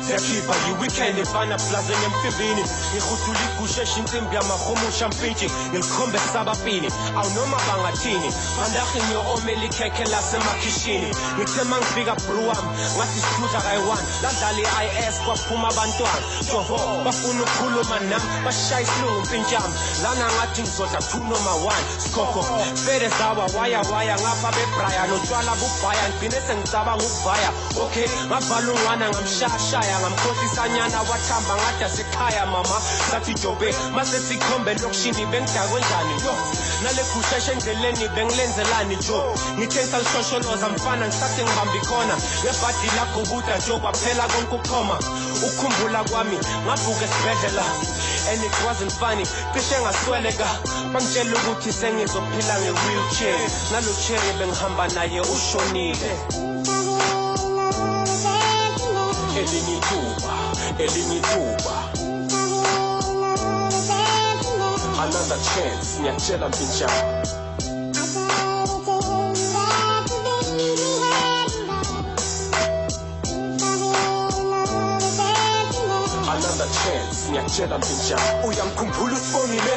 Siyakhipha yi-weekend efana plaza ngemfivini ngihudula igusheshi insimbi yamahumusha mpintshi ngilikhombe sabapini awunoma bangathini mandahi ngiyo-omela ikhekhe lasemakhishini ngithe mangifika bru wami ngathi sidudla kayi-1 ladlala i-is kwaphuma abantwana jovo bafuna ukukhuluma nami bashaya isilungu mpintshami lana ngathi ngizodla 2 noma 1 sikhokho fede zawa waya ngapha bebrian utshwala bubhaya ngibhine sengicabanga ukuvaya okay ngavala ungwana ngamshashaya ngamkhohlisanyana wathamba ngada sekhaya mama sathi jobe mase sikhombe lokishini bengidakwe njani yo nale gusheshe endleleni bengilenzelani jo ngithe salishosholoza mfana ngisathi ngibambi khona ngebhadi lakho buda jo kwaphela konke ukukhoma ukukhumbula kwami ngavuka esibhedlela and it wasn't funny cishe ngasweleka bangitshela ukuthi sengizophila nge-wheelchair nalo cherry bengihamba naye ushonile. Elinye ithuba another chance ngiyakutshela mpinjana another chance ngiyakutshela mpinjana uyamkhumbula usibonile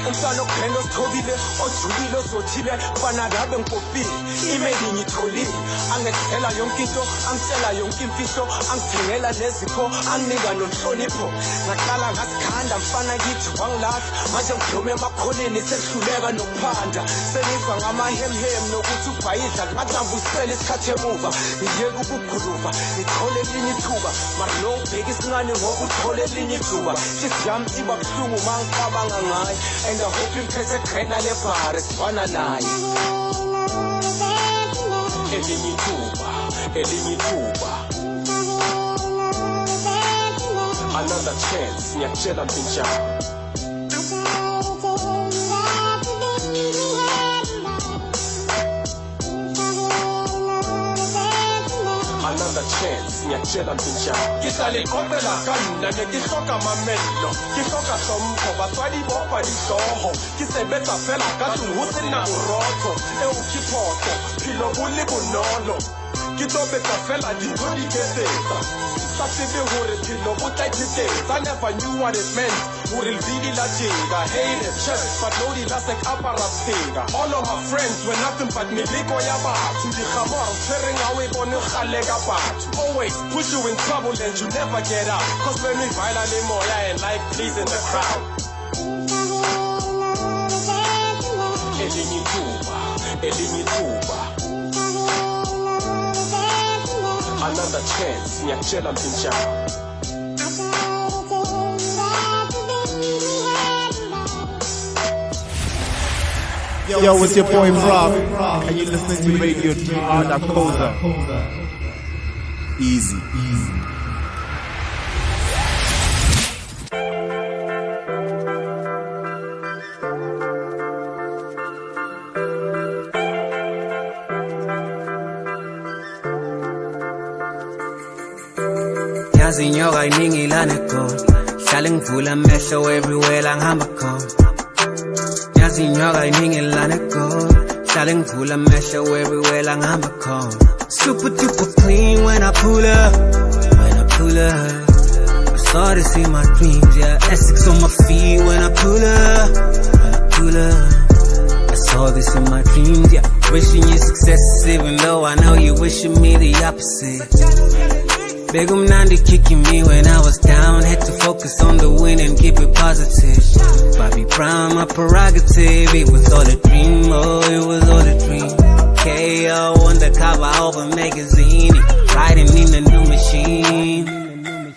umntwana okuphela osithobile ojulile ozothile fana ngabe ngipopile imeli ngitholile angethela yonke into angitshela yonke imfihlo angithengela nezipho anginika nonhlonipho ngaqala ngasikhanda mfana kithi wangilahla manje ngidlume emakholeni sekuhluleka nokuphanda sengizwa ngamahemhem nokuthi ubhayidla ngazambusela isikhathi emuva ngiyeke ukuguluva ngithole elinye ithuba mara lo ubheka isincane ngoba uthole elinye ithuba hliziyo yami iba buhlungu uma ngicabanga ngayo and I hope imphethe khena lebhare sifana naye. Elinye ithuba another chance ngiyakutshela mpinjana another chance ngiyakutshela mpinjana ngihlale iqoqela kanina ngihloka mamelo ngihloka hlompho batswadi bopa dihlooho ke sebetsa fela ka tlung ho sena borotho eo ke phoso phelo bo le bonolo ke tobetsa fela dintho di ketsetsa sa tsebe hore phelo bo tla ketsetsa I never knew what it meant hore lvidi la jega hated church but lodi la se kapara tshega all of my friends were nothing but miliko ya batho dikgamoro tshwereng a o e bone gale ka batho always push you in trouble and you never get out cause when we violate le moya and like pleasing the crowd. Elinye ithuba another chance ngiyakutshela mpinjana Yo, it's your boy Rob, and you're listening to Radio DR Dakota. Easy. Yazi inyoka iningi lana khona hlale ngivula amehlo everywhere la ngihamba khona Yazi inyoka iningi lana khona hlale ngivula amehlo everywhere la ngihamba khona Super duper clean when I pull up I saw this in my dreams, yeah Essex on my feet when I pull up I saw this in my dreams, yeah Wishing you success even though I know you're wishing me the opposite Big Nandi kicking me when I was down. Had to focus on the win and keep it positive. Bobby Brown, my prerogative. It was all a dream, oh, it was all a dream. KO on the cover of a magazine. Riding in a new machine.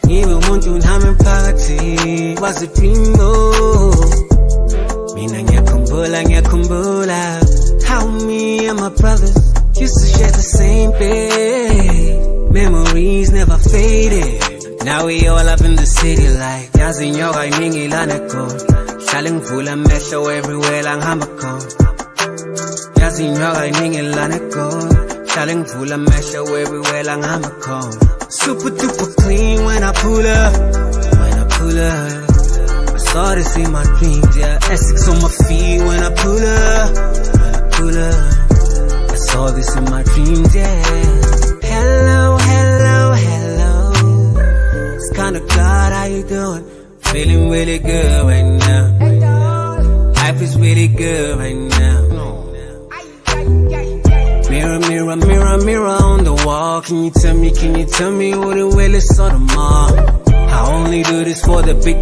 Even want to nami party. Was a dream, oh. Mina ngiyakumbula. How me and my brothers used to share the same bed. Memories never faded. Now we all up in the city like yazi nyoka iningi laneko. Hlale ngivula amehlo everywhere langihamba khona. Yazi nyoka iningi laneko. Hlale ngivula amehlo everywhere langihamba khona. Super duper clean when I pull up. When I pull up. I saw this in my dreams, yeah. Essex on my feet when I pull up. When I pull up. I saw this in my dreams, yeah. Hello, hello, hello. It's kinda God, how you doing? Feeling really good right now. Life is really good right now. Mirror, mirror, mirror, mirror on the wall. Can you tell me what it really saw tomorrow? I only do this for the big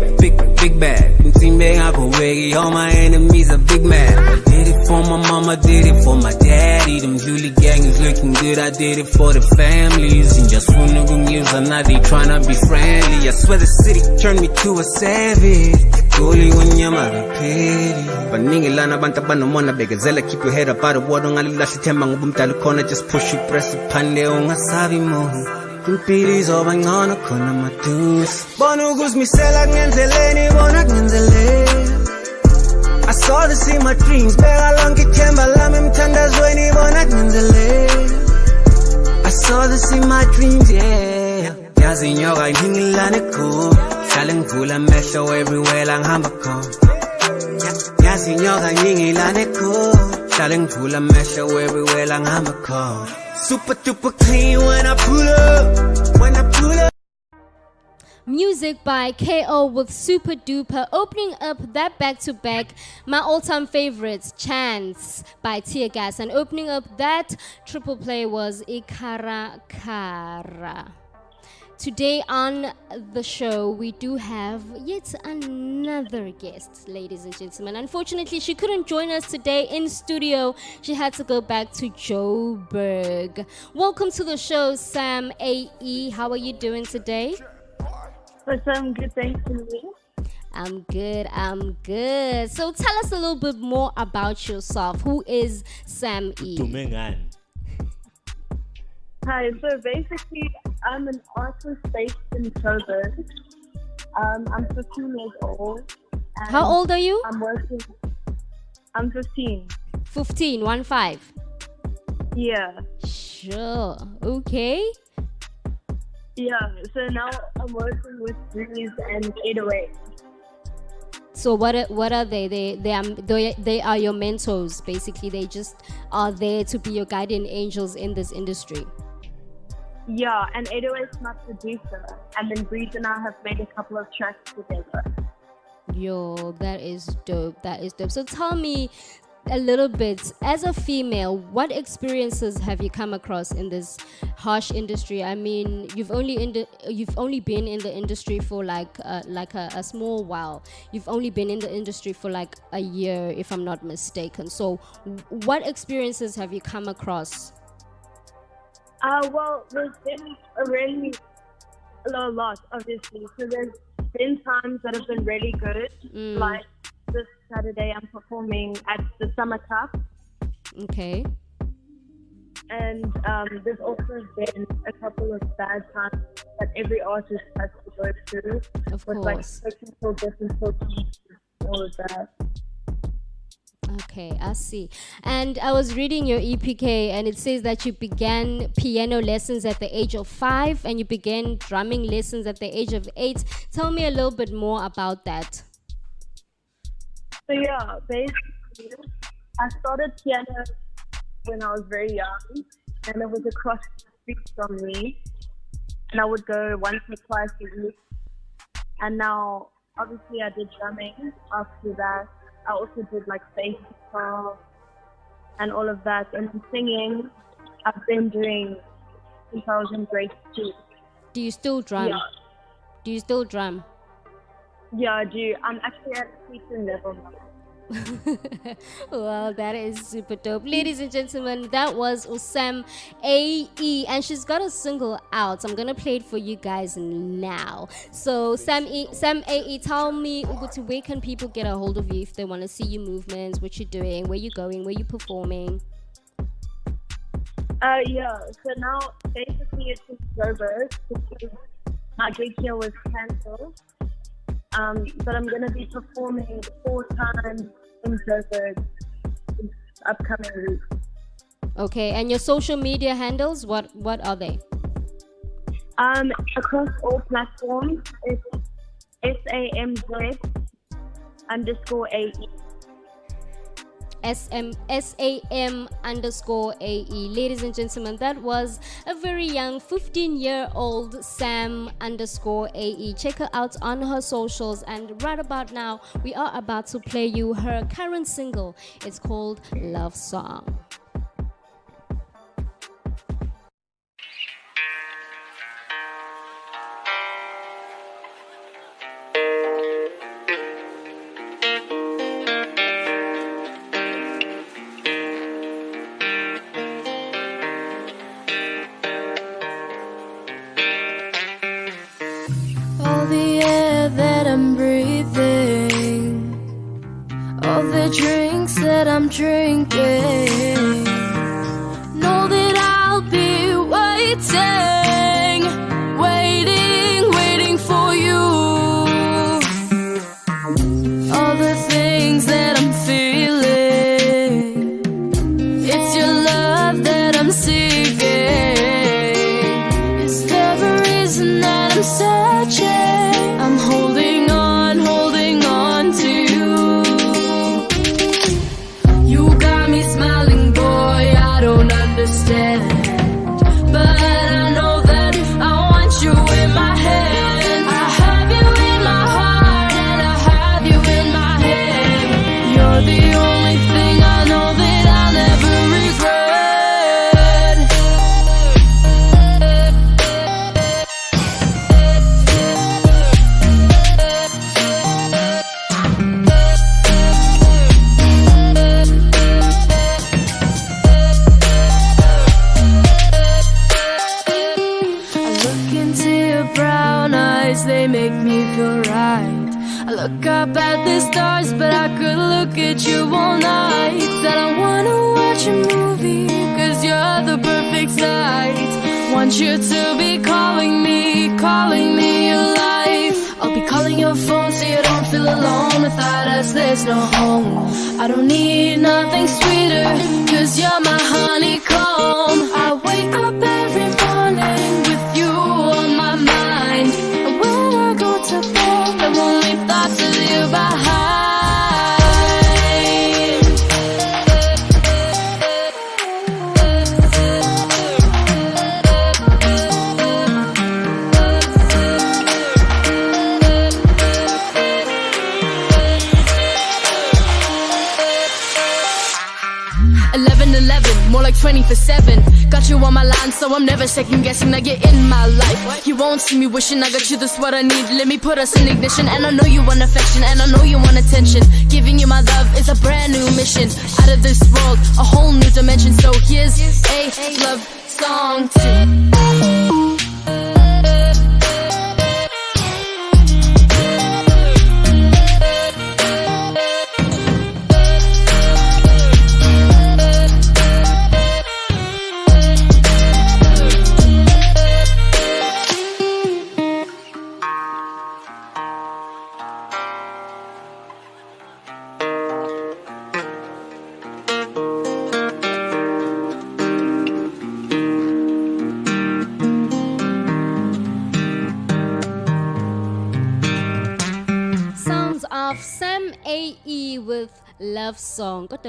bag. Team big apple wiggy, all my enemies are big mad. I did it for my mama, did it for my daddy. Them Julie gang is looking good, I did it for the families. And just for new news, I'm not they tryna be friendly. I swear the city turned me to a savage. Only when you're my petty. But nigga lana banta banomona begazela, keep your head up out of water. Ngalilashi tema ngubumtalo corner, just push you, press it, pande ungasabi mo. Impilizo bangona khona madusi. Bona ukuzimisela kungenzeleni, bona kungenzeleni. I saw this in my dreams, beka lonke ithemba lami emthandazweni, bona kungenzeleni. I saw this in my dreams, yeah. Yazi nyoka ingilane khona. Hlale ngivula amehlo everywhere langihamba khona. Yazi nyoka ingilane khona. Hlale ngivula amehlo everywhere langihamba khona. Super duper clean when I pull up. When I pull up. Music by KO with Super Duper, opening up that back-to-back, my all-time favorites, Chance by Tear Gas, and opening up that triple play was Ikara Kara. Today on the show, we do have yet another guest, ladies and gentlemen. Unfortunately, she couldn't join us today in studio. She had to go back to Joburg. Welcome to the show, Sam AE. How are you doing today? I'm good, thanks to you. I'm good. So tell us a little bit more about yourself. Who is Sam E? Hi, so basically, I'm an artist based in Joburg. I'm 15 years old. How old are you? I'm 15. 15, 1-5. Yeah. Sure. Okay. Yeah, so now I'm working with Breeze and 808. So what are they? They are your mentors, basically. They just are there to be your guardian angels in this industry. Yeah, and 808 is my producer, and then Breeze and I have made a couple of tracks together. Yo, that is dope. So tell me a little bit, as a female, what experiences have you come across in this harsh industry? I mean, you've only been in the industry for like a small while. You've only been in the industry for like a year, if I'm not mistaken. So what experiences have you come across? Well, there's been a lot, obviously. So there's been times that have been really good, like this Saturday I'm performing at the Summer Cup. Okay. And there's also been a couple of bad times that every artist has to go through. Of with course. like technical difficulties, all of that. Okay, I see. And I was reading your EPK, and it says that you began piano lessons at the age of 5 and you began drumming lessons at the age of 8. Tell me a little bit more about that. So yeah, basically, I started piano when I was very young, and it was across the street from me. And I would go once or twice a week. And now, obviously, I did drumming after that. I also did like bass guitar and all of that. And singing, I've been doing since I was in grade 2. Do you still drum? Yeah. Do you still drum? Yeah, I do. I'm actually at a teaching level now. Well, that is super dope. Ladies and gentlemen, that was Sam AE, and she's got a single out. I'm gonna play it for you guys now. So Sam AE, tell me, Uguti, where can people get a hold of you if they want to see your movements, what you're doing, where you're going, where you're performing? Yeah, so now basically it's in Joburg because my gig here was cancelled. But I'm going to be performing 4 times in Joburg this upcoming week. Okay, and your social media handles, what are they? Across all platforms, it's SAMZ_AE. SAM_AE. Ladies and gentlemen, that was a very young 15-year-old Sam_AE. Check her out on her socials, and right about now we are about to play you her current single. It's called Love Song. All the air that I'm breathing, all the drinks that I'm drinking, know that I'll be waiting, waiting for you. All the things that I'm feeling, it's your love that I'm seeking. Is there a reason that I'm searching? I'm holding on to you. You got me smiling, boy, I don't understand. But I know that I want you in my hand. I have you in my heart and I have you in my hand. You're the only thing I know that I'll never regret. Brown eyes, they make me feel right. I look up at the stars, but I could look at you all night. Said I wanna watch a movie, cause you're the perfect sight. Want you to be calling me your life. I'll be calling your phone so you don't feel alone. Without us there's no home. I don't need nothing sweeter, cause you're my honeycomb. I wake up every morning with you on my mind, and when I go to bed, the only thoughts of you behind. 11-11, more like 20/7. Got you on my line, so I'm never second guessing that you're in my life. You won't see me wishing I got you, that's what I need. Let me put us in ignition, and I know you want affection, and I know you want attention. Giving you my love is a brand new mission. Out of this world, a whole new dimension. So here's a love song too. 'AE' with Love Song. It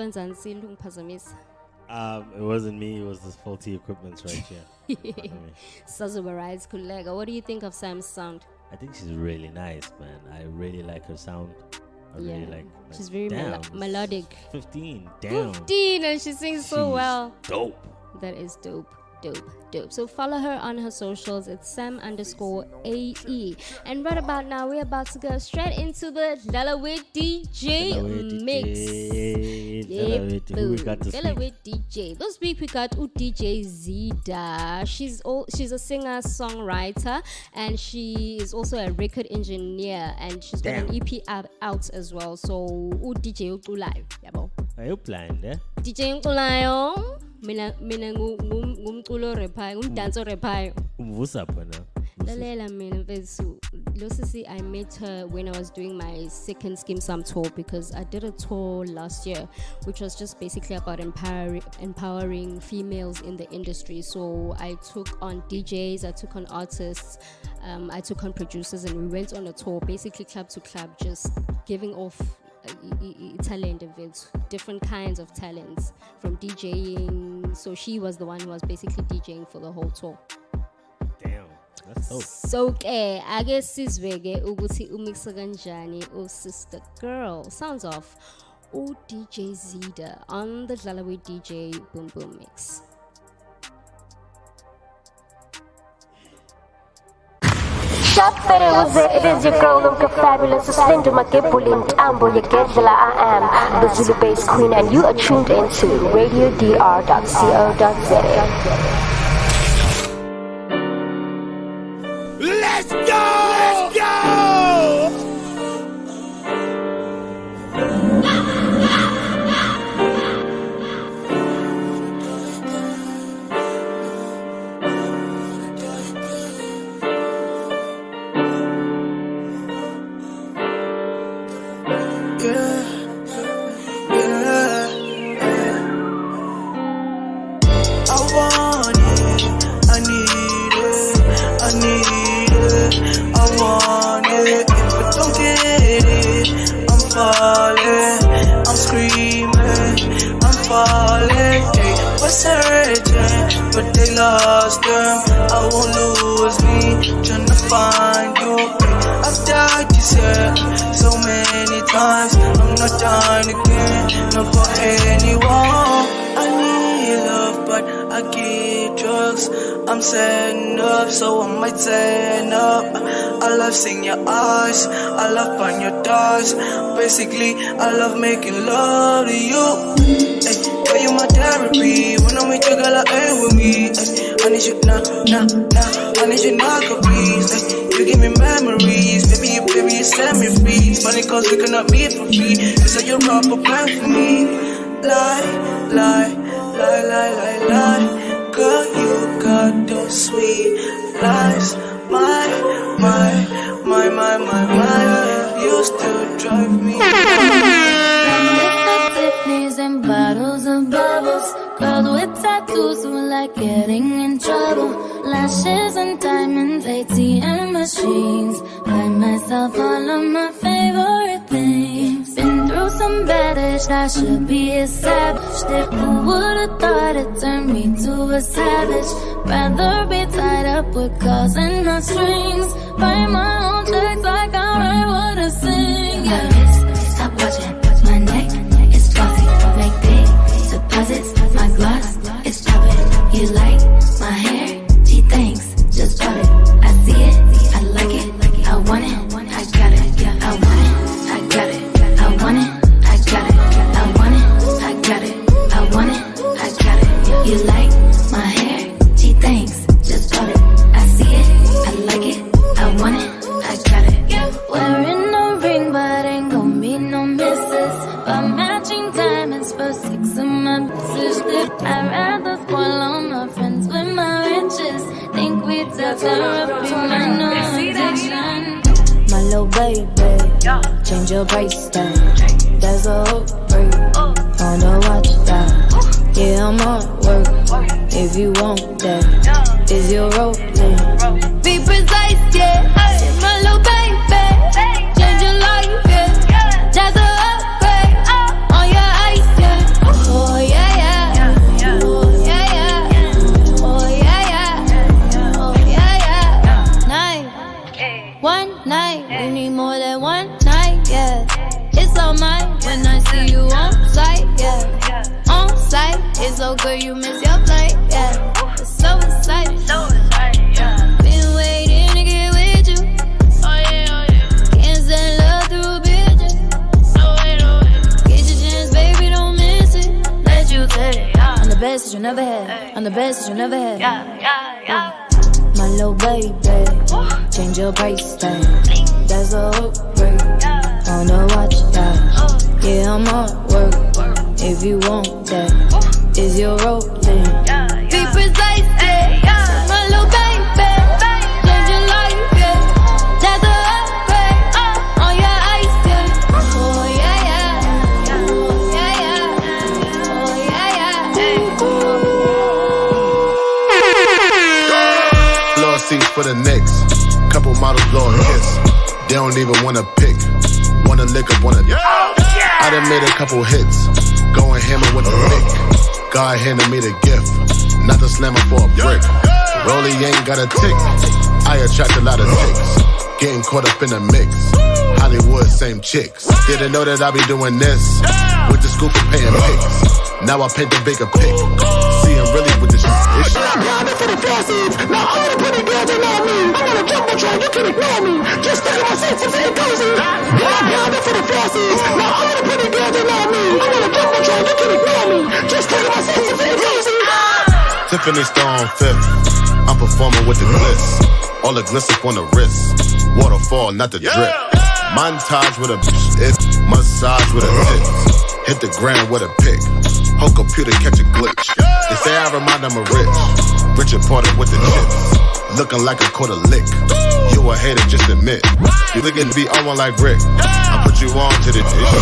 wasn't me, it was the faulty equipment right here. Sazubarais Kulega. What do you think of Sam's sound? I think she's really nice, man. I really like her sound. I really like she's very damn, melodic. 15, damn. 15, and she sings so well. Dope. That is dope. Dope. So follow her on her socials. It's Sam_AE. And right about now, we're about to go straight into the Delaware DJ mix. Who we got this Delaware week? DJ. This week we got DJ Zida. She's a singer-songwriter, and she is also a record engineer, and she's got an EP out as well. So DJ uculayo, yabo. Are you blind, eh? DJ uculayo. Mina ngumculo raphayo, ngumdanso raphayo. Uvusa phona. Lalela mina mfethu. Losisi, I met her when I was doing my second Skim Sam tour, because I did a tour last year which was just basically about empowering females in the industry. So I took on DJs, I took on artists, I took on producers, and we went on a tour, basically club to club, just giving off talent of it, different kinds of talents, from DJing. So she was the one who was basically DJing for the whole tour. Damn, that's dope. So I guess sizweke ukuthi umixa kanjani sister girl. Sounds off. DJ Zida on the Delaware DJ Boom Boom Mix. It is your girl, Lumka Fabulous, Slindo Makebulin, Ambo, Yegedla, I am the Zulu Bass Queen, and you are tuned into radiodr.co.za. Let's go! But they lost them. I won't lose me, tryna find you. I've died, you said, so many times. I'm not dying again, not for anyone. I need love, but I get drugs. I'm setting up, so I might turn up. I love seeing your eyes, I love buying your thighs. Basically, I love making love to you. Girl, you my therapy. When I'm with you, girl, I ain't with me. I need you now. I need you now, please. You give me memories. Baby, you set me free. It's funny cause we cannot meet for free. You said you're up a plan for me. Lie. Girl, you got those sweet lies. My, you still drive me. Tiffany's and bottles of bubbles. Girls with tattoos who like getting in trouble. Lashes and diamonds, ATM machines. Buy myself all of my favorite things. Been through some bad age, I should be a savage. Who would've thought it turned me to a savage? Rather be tied up with calls and not strings. Write my own checks like I write what I sing. Yeah. Stop watching my neck. Make big deposits, my gloss is chopping. You like my hair? She thinks, just drop it. I see it, I like it, I want it, I got it, I want it, I got it, I want it, I got it, I want it, I got it, I want it, I got it. You like my hair? She thinks, just drop it. I see it, I like it, I want it, I got it. Wearing no ring, but ain't gon' be no misses. But matching diamonds for 6 of my sisters. I'd rather spoil all my friends with my riches. Think we tell therapy, my no addiction. My little baby, change your price tag. There's a hook break on the watch that. Yeah, I'm on work. If you want that, is your rope? Be precise, yeah. My little baby, change your life, yeah. That's a upgrade on your ice, yeah. Oh yeah, yeah. Oh yeah, yeah. Oh yeah, yeah. Oh yeah, yeah. Night, one night, we need more than one night, yeah. It's all mine when I see you on site, yeah. On site, it's so good you miss your flight, yeah. so excited. Been waiting to get with you. Can't send love through bitches. Get your chance, baby, don't miss it. Let you take it. I'm the best that you never had. I'm the best that you never had. My little baby, change your price tag. That's a upgrade on the watch tag. Yeah, I'm at work. If you want that, is your role then? Be precise, my little baby, change your life, yeah. That's a upgrade on your ice, yeah. Oh yeah, yeah, oh yeah, yeah, oh yeah, yeah. Floor seats for the Knicks. Couple models blowing hits. They don't even wanna pick. Wanna lick up on a I done made a couple hits. Going hammer with a lick. God handed me the gift. Not the slammer for a brick. Rollie ain't got a tick. I attract a lot of chicks. Getting caught up in the mix. Hollywood, same chicks. Didn't know that I be doing this. With the scoop and paying pics. Now I paint the bigger pic. Seeing really with the shit. Grinding for the fancies. Now all the pretty girls they know me. I'm on a jumbotron, you can ignore me. Just think of my senses and cozy. Grinding for the fancies. Now all the pretty girls they know me. I'm on a jumbotron, you can ignore me. Just think of my senses and cozy. Tiffany Stone fifth. I'm performing with the glitz. All the gliss up on the wrist. Waterfall, not the drip. Montage with a bitch. Massage with a tip. Hit the ground with a pick. Whole computer catch a glitch. They say I remind them of Rich. Richard Porter with the chips. Looking like a quarter lick. You a hater, just admit. You looking to be on one like Rick. I put you on to the dish.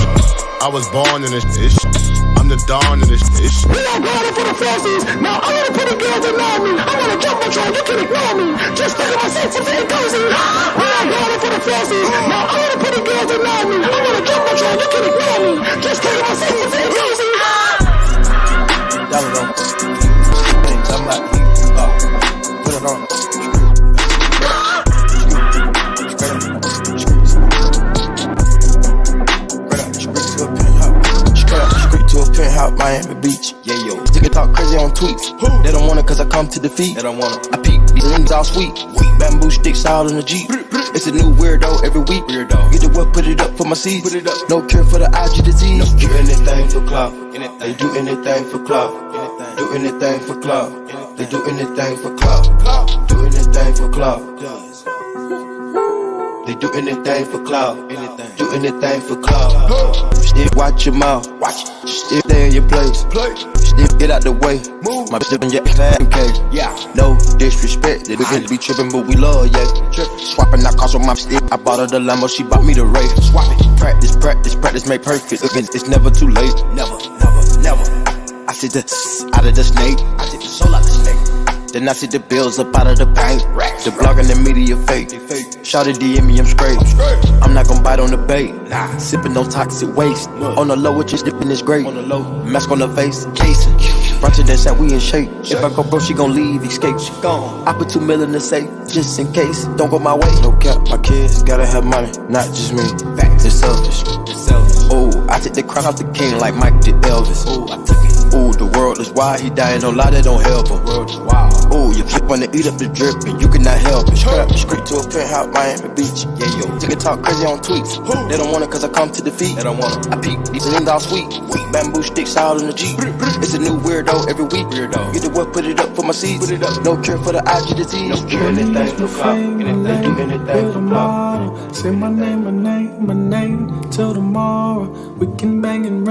I was born in this dish. I'm the dawn in this dish. We are grinding for the fancies. Now all the pretty girls they know me. I'm on a jumbotron, you can ignore me. Just think of my senses and cozy. We are grinding for the fancies. Now all the pretty girls they know me. I'm on a jumbotron, you can ignore me. Just think of my senses and cozy. Y'all go. I'm like, put it on. Straight to a penthouse, Miami Beach. Yeah, yo. Nigga talk crazy on tweets. They don't want it cause I come to defeat. They don't want it. I peep, these things all sweet. Bamboo sticks all in the Jeep. It's a new weirdo every week. Get the what, put it up for my seeds. No cure for the IG disease. Do anything for clout. They do anything for clout. Do anything for clout. They do anything for clout. Do anything for clout. They do anything for clout. Do anything for clout. Still watch your mouth. Still stay in your place. Still get out the way. My bitch in your okay. No disrespect. They begin to be tripping, but we love, yeah. Swapping out cars on my stick. I bought her the Lambo, she bought me the Wraith. Swap it. Practice make perfect. It's never too late. Never. I see the out of the snake. I take the soul out the snake. Then I see the bills up out of the bank. The blog and the media fake. Shout it DM me, I'm straight. I'm not gon' bite on the bait. Sipping no toxic waste. On the low, what you dipping is great. Mask on the face, casing. Brunch that said we in shape. If I go broke, she gon' leave, escape. She gone. I put $2 million in the safe, just in case. Don't go my way. No cap, my kids gotta have money, not just me. It's selfish. Oh, I took the crown off the king like Mike did Elvis. Oh, I took it. Ooh, the world is wild, he dying, no lie, that don't help him. Ooh, you flip wanna eat up the drip and you cannot help it. Straight to a penthouse, Miami Beach. Yeah, yo. Nigga talk crazy on tweets. They don't want it cause I come to defeat. They don't want it. I peep, these things all sweet. Bamboo sticks all in the Jeep. It's a new weirdo every week. Get the what, put it up for my seeds. No cure for the IG disease. No cure anything for clout. They do anything for clout. Say my name till tomorrow. We can bang and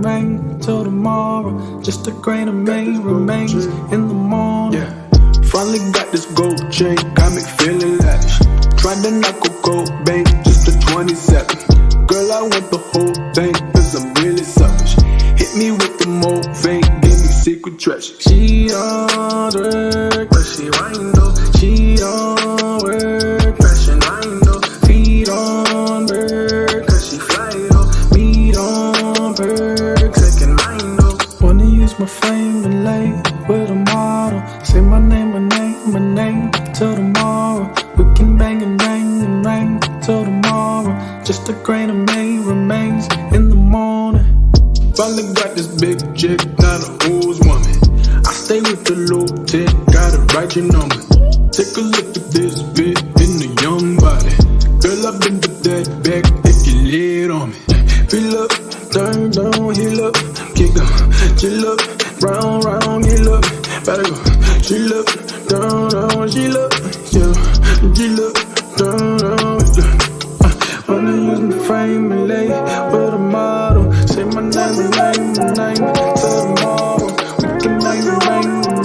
ring till tomorrow. Just a grain of me remains in the morning. Finally got this gold chain, got me feeling lavish. Tried to knock a gold bank, just a 27. Girl, I want the whole thing, cause I'm really selfish. Hit me with the mold vein, give me secret treasure. She on work, but she wind up. She on work, fashion wind up. Feet on work, cause she fly up. Meat on work, second mind up. Wanna use my fame and lay with a model. Say my name till tomorrow. We can bang and ring till tomorrow. Just a grain of me remains in the morning. Finally got this big chick, not a who's woman. I stay with the low tech, gotta write your number. Take a look at this bit in the young body. Girl, I've been to that back if you lay it on me. Feel up, turn down, heal up, kick up, chill up, round, round, heal up, better go. Chill up, down, down, chill up, yeah, chill up, down, down. Wanna use my frame and lay with a model. Say my name, till tomorrow. We can make it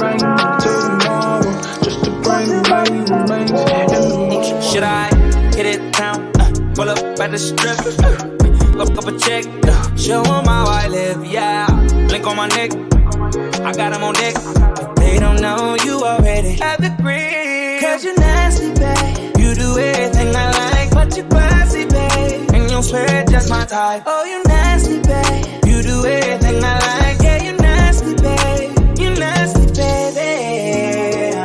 rain till tomorrow. Just to bring rain in the motion. Should I hit it down? Pull up at the strip. Look up a check. Show 'em how I live, yeah. Blink on my neck. I got 'em on deck. If they don't know, you already have the green. Cause you're nasty, babe. You do everything I like, but you're classy, babe. And you'll swear just my type. Oh, you nasty, babe. You do everything I like. Yeah, you nasty, babe. You nasty, baby.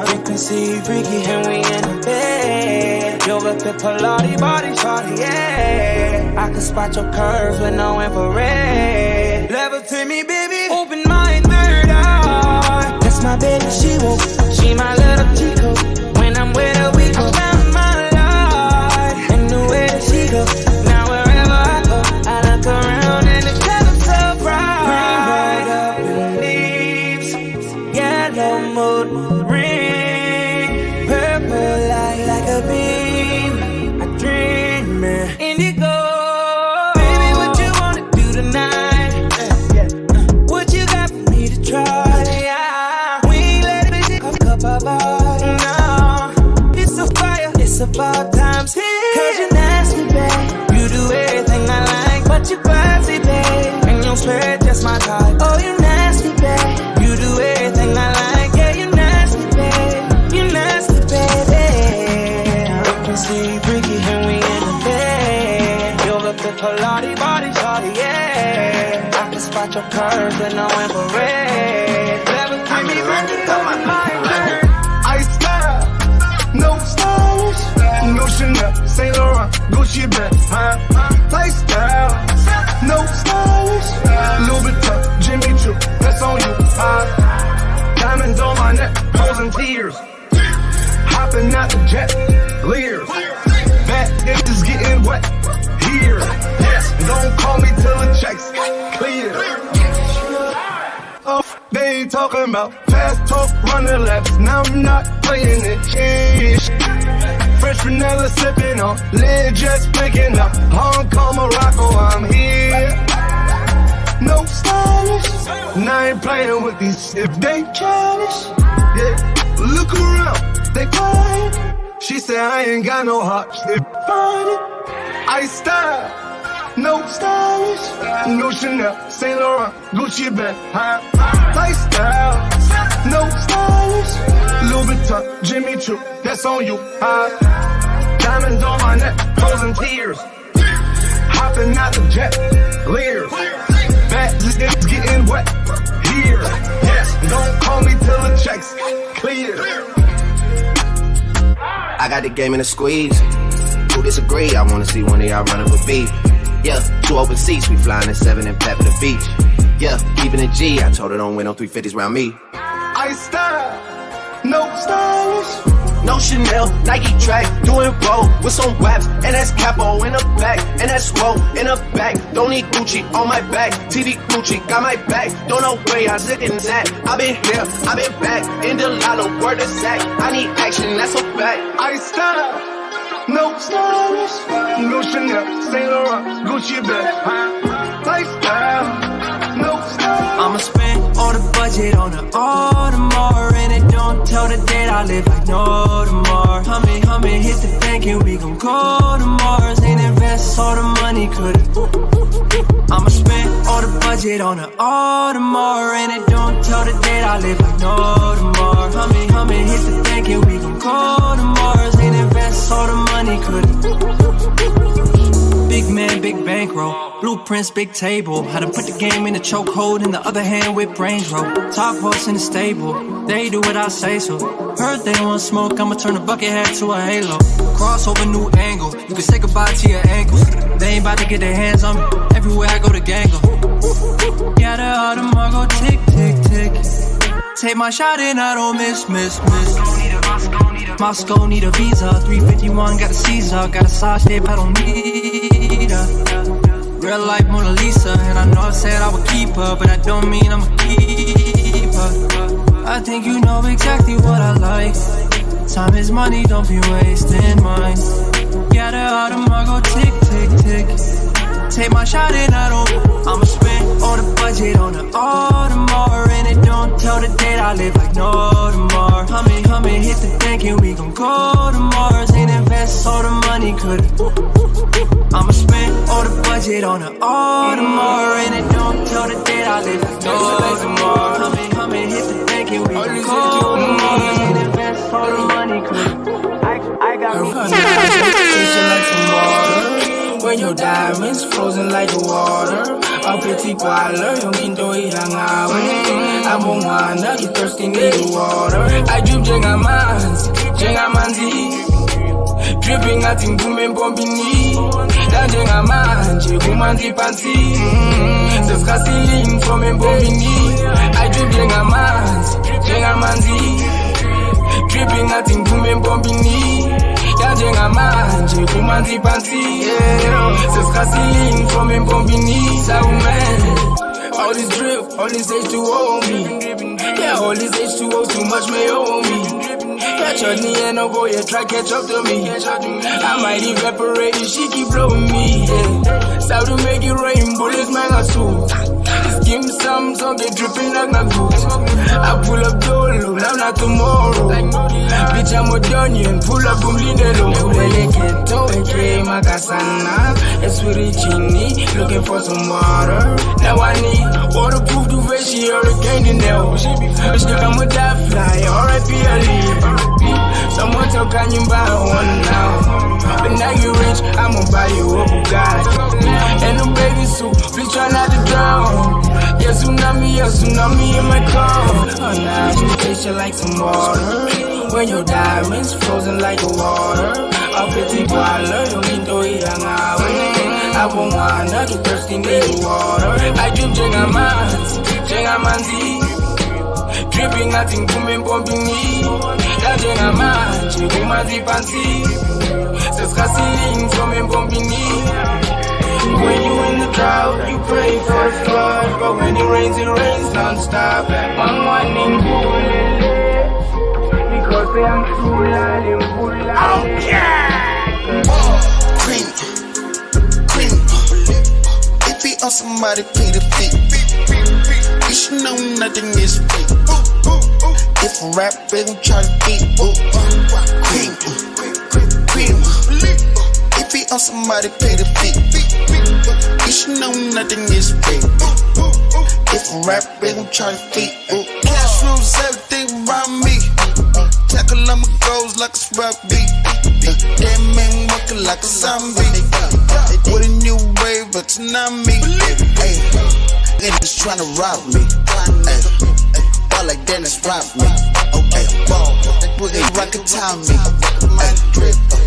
Frequency, freaky, and we in the bed. Yoga, fit, Pilates, body, shorty, yeah. I can spot your curves with no infrared. Levitate me, baby. Open my third eye. That's my baby, she woke. She my little Chico. When I'm with her, we go down my life. And the way that she goes. Now wherever I go, I look around and it's kind of so bright. Green right up in the leaves. Yellow mood ring. Purple light like a beam. I dream, man. Indigo. Baby, what you wanna do tonight? What you got for me to try? We ain't let it be up above. No, it's a fire. It's about time. Cause you're nasty, babe. You do everything I like, but you're classy, babe. And you'll swear just my type. Oh, you nasty, babe. You do everything I like. Yeah, you nasty, babe. You nasty, baby. Frequency, freaky, and we in the bed. Yoga, fit, Pilates, body, shorty, yeah. I can spot your curves with no infrared. Levitate me, baby, over my head. Ice style, no stylish, no Chanel, Saint Laurent, Gucci bag, lifestyle, no stylish, Louis Vuitton, Jimmy Choo, that's on you, diamonds on my neck, frozen tears, hopping out the jet, leers, that is getting wet, here, yes, don't call me till the checks clear. Oh, they ain't talking about fast talk, running laps. Now I'm not playing it. Fresh vanilla sipping on, lid just picking up. Hong Kong, Morocco, I'm here. No stylish, and I ain't playing with these. If they childish, yeah, look around, they quiet. She said I ain't got no heart. They find it. I style. No stylish, no Chanel, Saint Laurent, Gucci bag, lifestyle, no stylish, Louis Vuitton, Jimmy Choo, that's on you, diamonds on my neck, frozen tears, hopping out the jet, leers, that is getting wet, here, yes, don't call me till the checks clear. I got the game in a squeeze. Who disagree? I wanna see one of y'all running with beef. Yeah, 2 open seats, we flying in 7 and Pep at the beach. Yeah, keeping it G, I told her don't win on 350s round me. I style, no stylish, no Chanel, Nike track, doing roll with some waps, and that's capo in the back, and that's roll in the back. Don't need Gucci on my back, TV Gucci got my back. Don't know where I'm sitting at. I've been here, I've been back, in the lotto, word of sack. I need action, that's a fact. I style. No stylish, no Chanel, Saint Laurent, Gucci bag, lifestyle, no style. I'ma spend all the budget on the Audemars, and it don't tell the date I live like no tomorrow. Humming, hit the bank and we gon' go to Mars. Ain't invest all the money, could've. I'ma spend all the budget on the Audemars, and it don't tell the date I live like no tomorrow. Humming, hit the bank and we gon' go to Mars. Ain't invest all the money, could've. Big man, big bankroll, blueprints, big table. How to put the game in a chokehold, in the other hand with brains roll. Top horse in the stable, they do what I say so. Heard they want smoke, I'ma turn a bucket hat to a halo. Crossover, new angle, you can say goodbye to your ankles. They ain't about to get their hands on me, everywhere I go the gang go. Yeah, the Audemars go tick, tick, tick. Take my shot and I don't miss. Moscow need a visa. 351 got a Caesar. Got a sauce tape, I don't need her. Real life Mona Lisa. And I know I said I would keep her, but I don't mean I'ma keep her. I think you know exactly what I like. Time is money, don't be wasting mine. Got her Audemars, go tick, tick, tick. Take my shot and I don't. I'ma spend all the budget on the Audemars. And it don't tell the date, I live like no tomorrow. Humming, hit the tank and we gon' go to Mars. And invest all the money, could've. I'ma spend all the budget on the Audemars. And it don't tell the date, I live like no tomorrow. Humming, hit the tank and we gon' go to Mars. And invest all the money, could've. I got me like some water. When your diamonds frozen like the water. A pretty koala, yung ginto ihangawin. Abongana, you thirsty need the water. I drip jengamanzi. Dripping at in gumen bombini. Dan jengamanje, gumanzi pansi. Zeska ceiling from en bombini. I drip jengamanzi. Dripping at in gumen bombini. Dan jengamanje, gumanzi pansi. Zeska ceiling from en bombini. Saumen. All this drip, all this H2O on me. Yeah, all this H2O too much may owe me. Catch your knee and no go, yeah, try catch up to me. I might evaporate if she keep blowing me. Yeah. Start to make it rain, bullets man are too. Just give me some get dripping like my boots. I pull up dolo, now not tomorrow. Bitch, I'm a Donian, pull up boom lidelo. Ghetto, aka Makasana. It's with Genie, looking for some water. Now I need waterproof duvet, she hurricane in there. Bitch, I'm a die fly, R.I.P. Ali. Someone tell can you buy one now? But now you rich, I'ma buy you a Bugatti. And a baby suit, please try not to drown. Yeah, tsunami in my car. Oh, now you taste you like some water. When your diamonds frozen like the water. A pretty koala, you need to eat an hour. I won't wanna get thirsty, need the water. I drip jengamanzi. Dripping at in gumen bombini. Dan jengamanji, gumanzi pansi. Zeska ceiling from en bombini. When you in the drought, you pray for the flood. But when it rains non-stop. One in bulele. Because they am too loud in bulele. Cream. If he on somebody pay the fee. You should know nothing is fake. If I rap, they gon' try to beat. Cream. If he on somebody pay the fee. You should know nothing is fake. If I rap, they gon' try to beat. Cash rules everything around me. Tackle on my goals like a rap beat. That man walking like a zombie. With a new wave, a tsunami. Niggas tryna rob me. Ball like Dennis rob me. Okay, ball. They rocket time me.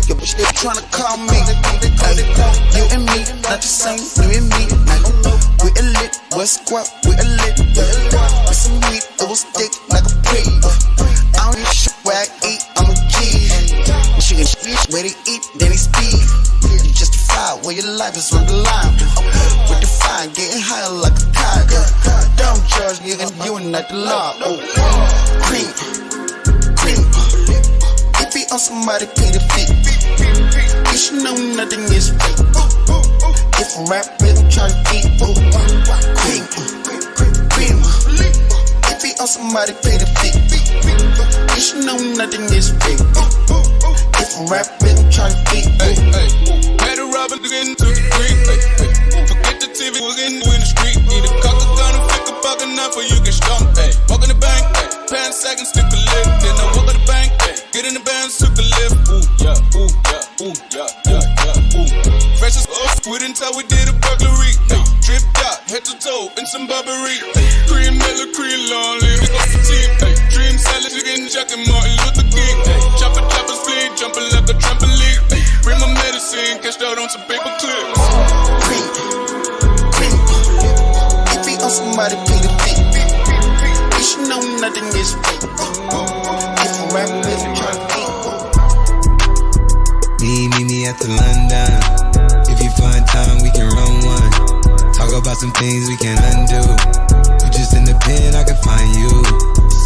Your bitch, they tryna call me. You and me, not the same. You and me, we elite. We're squat, we elite. With some meat, it was thick like a pig. I don't eat shit where I eat, I'm a kid. Chicken shit where they eat, then they speed. You justify where your life is on the line. With the fine, getting higher like a tiger. Don't judge, nigga, you ain't not the law. Cream. If he on somebody pay the fee. You should know nothing is fake. If I rap, they gon' try to beat. Cream. If he on somebody pay the fee. You should know nothing is fake. If I rap, they gon' try to beat. Had a robber into the creek. Forget the TV, we're in the street. Need a cock a gun and pick a pocket knife or you get stoned. Walk in the bank, pants sagging, stick a lift. Then I walk in the bank, get in the band, took a lift. Ooh, yeah. Fresh as off, we didn't tell we did a burglary. Dripped out, head to toe, in some Burberry. Cream Miller, cream long, living off the team. Dream salad, chicken, Jack and Martin Luther King. Chopper, spleen, jumping like a trampoline. Bring my medicine, cashed out on some paper clips. Cream. If he on somebody pay the fee. You should know nothing is fake. If you rap, if you try to eat. Meet me at the London. If you find time, we can run one. Talk about some things we can undo. You just in the pen, I can find you.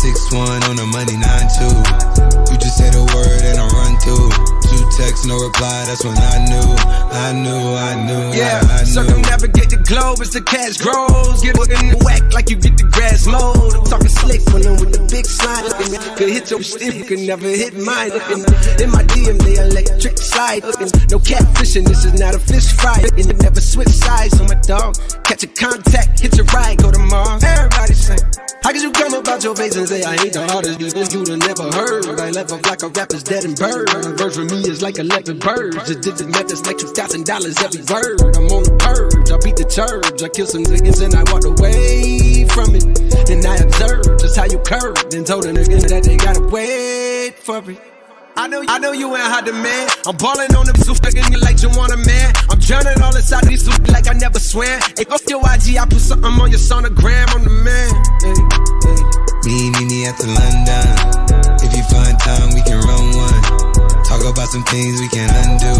6'1" on the money, 9'2". You just say the word and I run through. 2 texts, no reply, that's when I knew. Yeah, I knew. circumnavigate the globe as the cash grows. Get in the whack like you get the grass mowed. I'm talking slick when I'm with the big slide. Could hit your stiff, you could never hit mine. In my DM, they electric slide. No catfishing, this is not a fish fry. And you never switch sides on my dog. Catch a contact, hit your ride, go to Mars. Everybody sing. How could you come about your face and say I hate the hardest you'd have never heard? I left off like a rapper's dead and bird. A verse for me is like 11 birds. Just did the math, it's like $2,000 every word. I'm on the purge, I beat the church. I kill some niggas and I walked away from it. Then I observed just how you curved and told the niggas that they gotta wait for me. I know you ain't hot demand. I'm ballin' on them so fucking you like you want a man. I'm drowning all inside these soup like I never swam. Hey, off your IG, I put something on your sonogram. I'm the man. Meet me at the London. If you find time, we can run one. Talk about some things we can undo.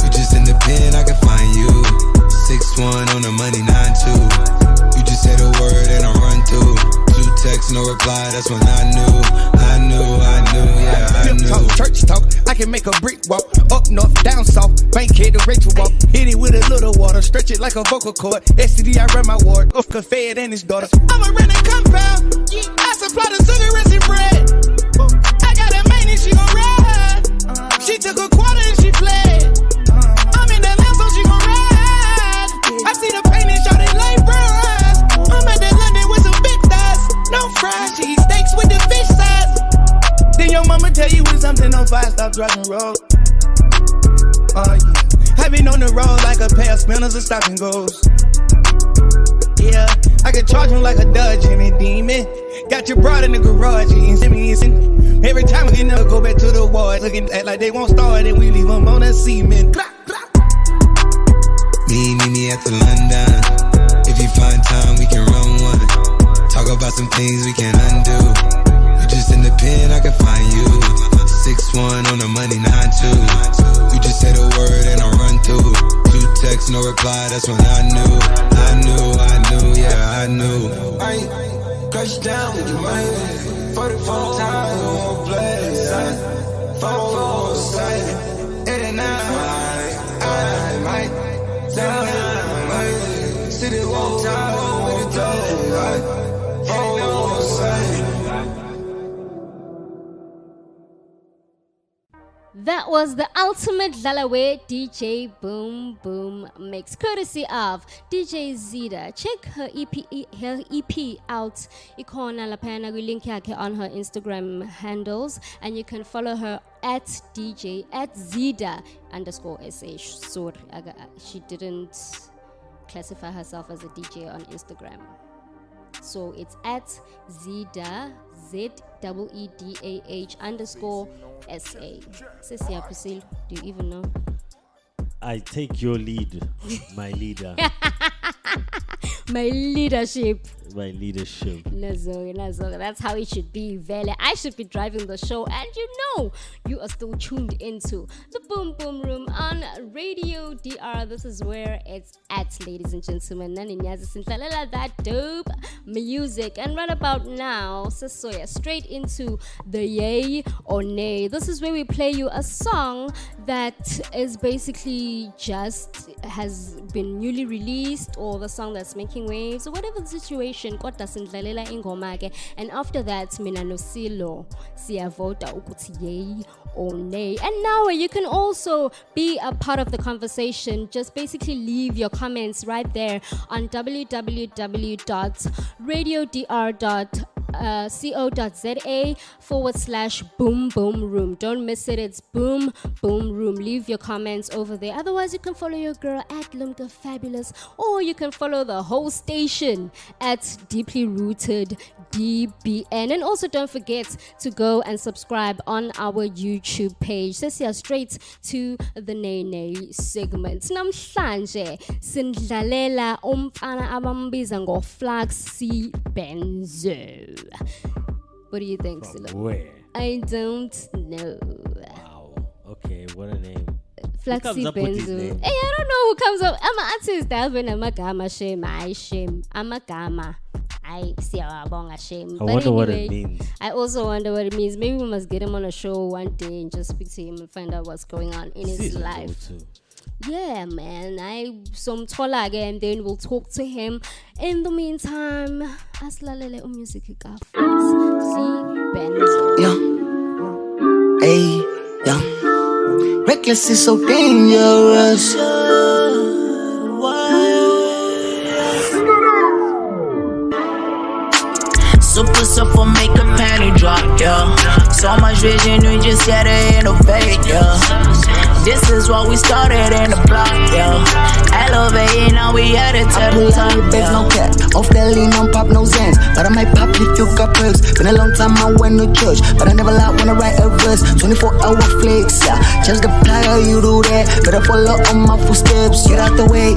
You just in the pen, I can find you. 6'1" on the money, 9'2". You just say the word and I run through. 2 texts, no reply, that's when I knew. Church talk, I can make a brick walk. Up north, down south, bank head to Rachel walk. Hit it with a little water, stretch it like a vocal cord. STD, I run my ward, off Fed and his daughter. I'm a renting compound, I supply the cigarettes and bread. I got a main and she gon' ride. She took a quarter and she fled. I'm in that lamb so she gon' ride. I see the pain and shot it like bros. I'm at that London with some big thighs. No fries, cheese steaks with the fish size. Then your mama tell you when something on fire, stop driving road. Yeah. I've been on the road like a pair of spinners and stop and goes. Yeah, I can charge him like a Dodge Jimmy Demon. Got your broad in the garage, you ain't see me. Every time we get go back to the ward. Looking at like they won't start and we leave them on that cement. Meet me at the London. If you find time, we can run one. Talk about some things we can undo. You just in the pen, I can find you. 6'1" on the money, 9'2". You just say the word and I run through. 2 texts, no reply, that's when I knew. I knew. I crash down with you, man. 44 times, we won't play. 4 side, 89. I might down, city won't time with the dough. 4 side. That was the ultimate Lalawe DJ Boom Boom mix, courtesy of DJ Zida. Check her EP out. Ikona lapana link yakhe on her Instagram handles, and you can follow her at DJ at Zida_SH. Sorry, she didn't classify herself as a DJ on Instagram. So it's at Zida, ZEEDAH_SA. Cecilia Priscilla, do you even know? I take your lead, my leader. My leadership. My leadership. Nazo. That's how it should be, Vele. I should be driving the show, and you are still tuned into the Boom Boom Room on Radio DR. This is where it's at, ladies and gentlemen. That dope music. And right about now, Sasoya, straight into the yay or nay. This is where we play you a song that is basically just has been newly released, or the song that's making waves, or whatever the situation. And after that, mina no silo siyavota ukuthi yay or nay. And now you can also be a part of the conversation. Just basically leave your comments right there on www.radiodr.co.za/boom boom room. Don't miss it. It's boom boom room. Leave your comments over there. Otherwise, you can follow your girl at Lumka Fabulous, or you can follow the whole station at Deeply Rooted DBN. And also don't forget to go and subscribe on our YouTube page. Let's see straight to the Nay segment. Namhlanje sindlalela umfana abambiza ngo Flaxy Benzo. What do you think, Silo? Where? I don't know. Wow. Okay, what a name. Flaxi up with these Benzo. names? Hey, I don't know who comes up. I'm an artist. Amagama Shem. I Shem. Amagama. I see a shame. I wonder what it means. I also wonder what it means. Maybe we must get him on a show one day and just speak to him and find out what's going on in his life. Yeah, man. Some taller again, and then we'll talk to him. In the meantime, aslalele music Benzo. Yeah. Hey, yeah. Reckless is so dangerous. Super for make a panty drop, yeah. So much vision, we just gotta innovate, yeah. This is what we started in the block, yeah. Elevating, now we at it to the top, yeah. No cap, off that lean, don't pop no Zans. But I might pop if you got perks. Been a long time, I went to church, but I never lie when I write a verse. 24-hour flex, yeah. Change the player, you do that. Better follow on my footsteps, get out the way.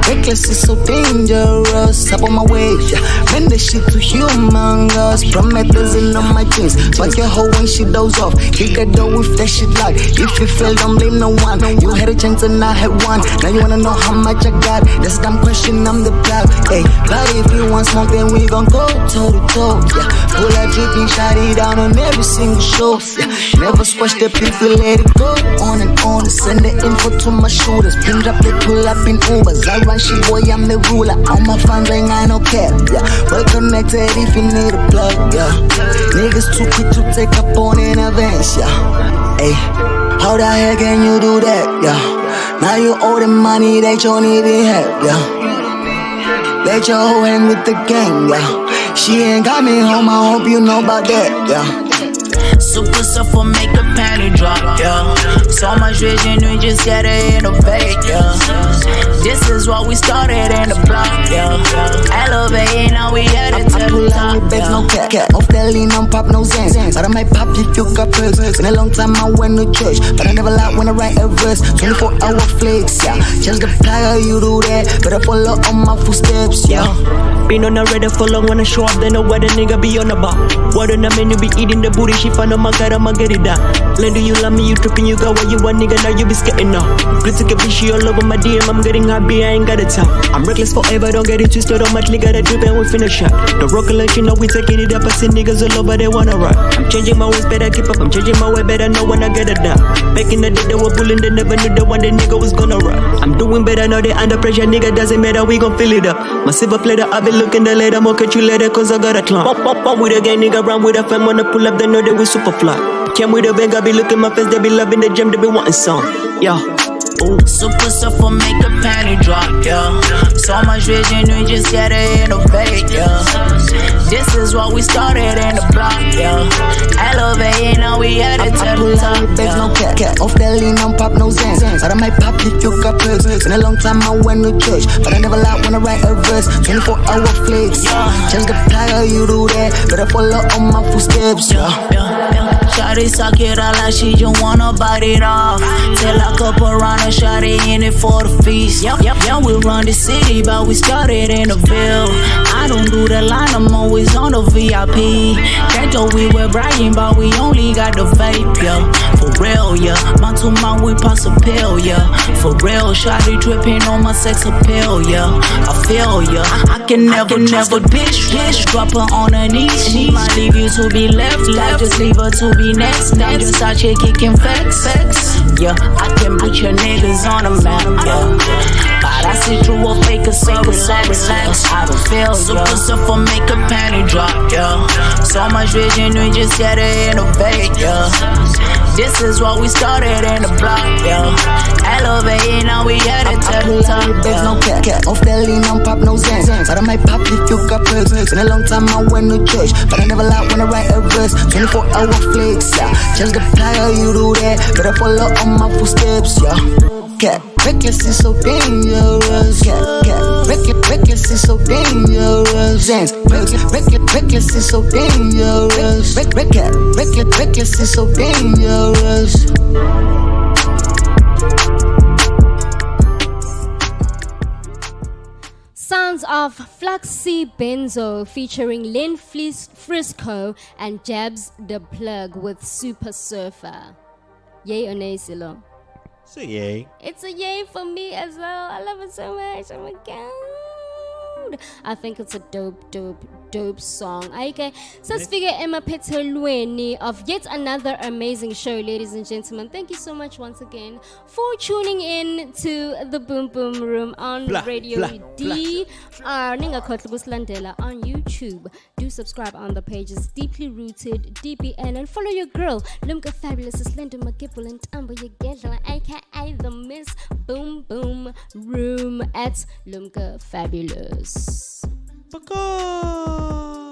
Reckless is so dangerous, up on my way, yeah. Man, this shit too humongous. Promethazine on my jeans. Fuck your hoe when she doze off. Kick a door with that shit lock. If you fail, don't blame no one. You had a chance and I had one. Now you wanna know how much I got. That's a damn question, I'm the plot. Hey, but if you want smoke, then we gon' go toe to toe. Yeah, pull that dripping, shot it down on every single show. Yeah, never squash the people, let it go on and on. Send the info to my shooters. Pin drop, they pull up in Ubers. I run shit, boy, I'm the ruler. All my fans ain't got no cap. Yeah, we're connected if you need a plug. Yeah, niggas too quick to take up on in advance. Yeah, hey, how the hell can you do that? Yeah, now you owe them money that you need to have. Yeah, let your hoe hang with the gang. Yeah, she ain't got me home. I hope you know about that. Yeah. Super for make a panty drop, yeah. So much vision, we just gotta innovate, yeah. This is what we started in the block, yeah. Elevating, now we at it to the top, yeah. No cap, off that lean, don't pop no Zans. But I might pop if you got perks. Been a long time, I went to church, but I never lie when I write a verse. 24-hour flex, yeah. Change the player, you do that. Better follow on my footsteps, yeah. Been on a radar for long when I show up, then know what a nigga be on about. What on the menu be eating the booty, she find my god, I'ma get it down. Land, do you love me? You tripping, you got what you want, nigga, now you be skating now. Good to get bitchy all over my DM, I'm getting happy, I ain't got a time. I'm reckless forever, don't get it twisted, on much nigga that drip and we finish shot. The rocket like you know, we taking it up, I see niggas all over, they wanna ride. I'm changing my ways, better keep up, I'm changing my way, better know when I get it down. Back in the day, they were bullying, they never knew the one the nigga was gonna ride. I'm doing better now, they under pressure, nigga, doesn't matter, we gon' fill it up. My silver platter, I been looking the later, more catch you later, cause I got a clown. Pop with a gang, nigga, run with a fam, wanna pull up, they know that we super fly. Came with a bang, I be looking my face, they be loving the gym, they be wanting some, yeah. Super for make a panty drop, yeah. So much vision, we just gotta innovate, yeah. This is what we started in the block, yeah. Elevating, now we at it to the top, yeah. No cap, off that lean, don't pop no Zans. But I might pop if you got perks. Been a long time, I went to church, but I never lie when I write a verse. 24-hour flex, yeah. Change the player, you do that. Better follow on my footsteps, yeah. Shawty suck it out like she just wanna bite it off. Till I cup around and shawty in it for the feast. Yeah, we run the city, but we started in the Ville. I don't do the line, I'm always on the VIP. Can't tell we were bragging, but we only got the vape, yeah. For real, yeah. Man to man, we pass a pill, yeah. For real, shawty dripping on my sex appeal, yeah. I feel, yeah. I can never bitch. Drop her on her knees. She might leave you to be left. Just leave her to be next. I'm just out here kicking facts. Yeah, I can put your niggas on the map, yeah. But I see through a fake and say relax. I don't feel, yeah. Super make a panty drop, yeah. So much vision, we just gotta innovate, yeah. This is what we started in the block, yeah. Elevating, now we at it to the top, yeah. No cap, off that lean, don't pop no Zans. But I might pop if you got perks. Been a long time, I went to church, but I never lie when I write a verse. 24-hour flex, yeah. Change the player, you do that. Better follow on my footsteps, yeah. Cat, reckless is so dangerous. Cat, reckless is so dangerous. Zans, reckless is so dangerous. Reckless is so dangerous. Sounds sounds of Fluxy Benzo featuring Len Frisco and Jabs the Plug with Super Surfer. Yay or nay, Silo? So yay. It's a yay for me as well. I love it so much. Oh my god. I think it's a dope song. Okay, so let's figure Emma Petolweni of yet another amazing show, ladies and gentlemen. Thank you so much once again for tuning in to the Boom Boom Room on Radio DR. Ningakhohlwa ukusilandela on YouTube. Do subscribe on the pages Deeply Rooted, DBN, and follow your girl Lumka Fabulous, Slender Magipul and Tambo Yagedla, aka the Miss Boom Boom Room at Lumka Fabulous. Baka.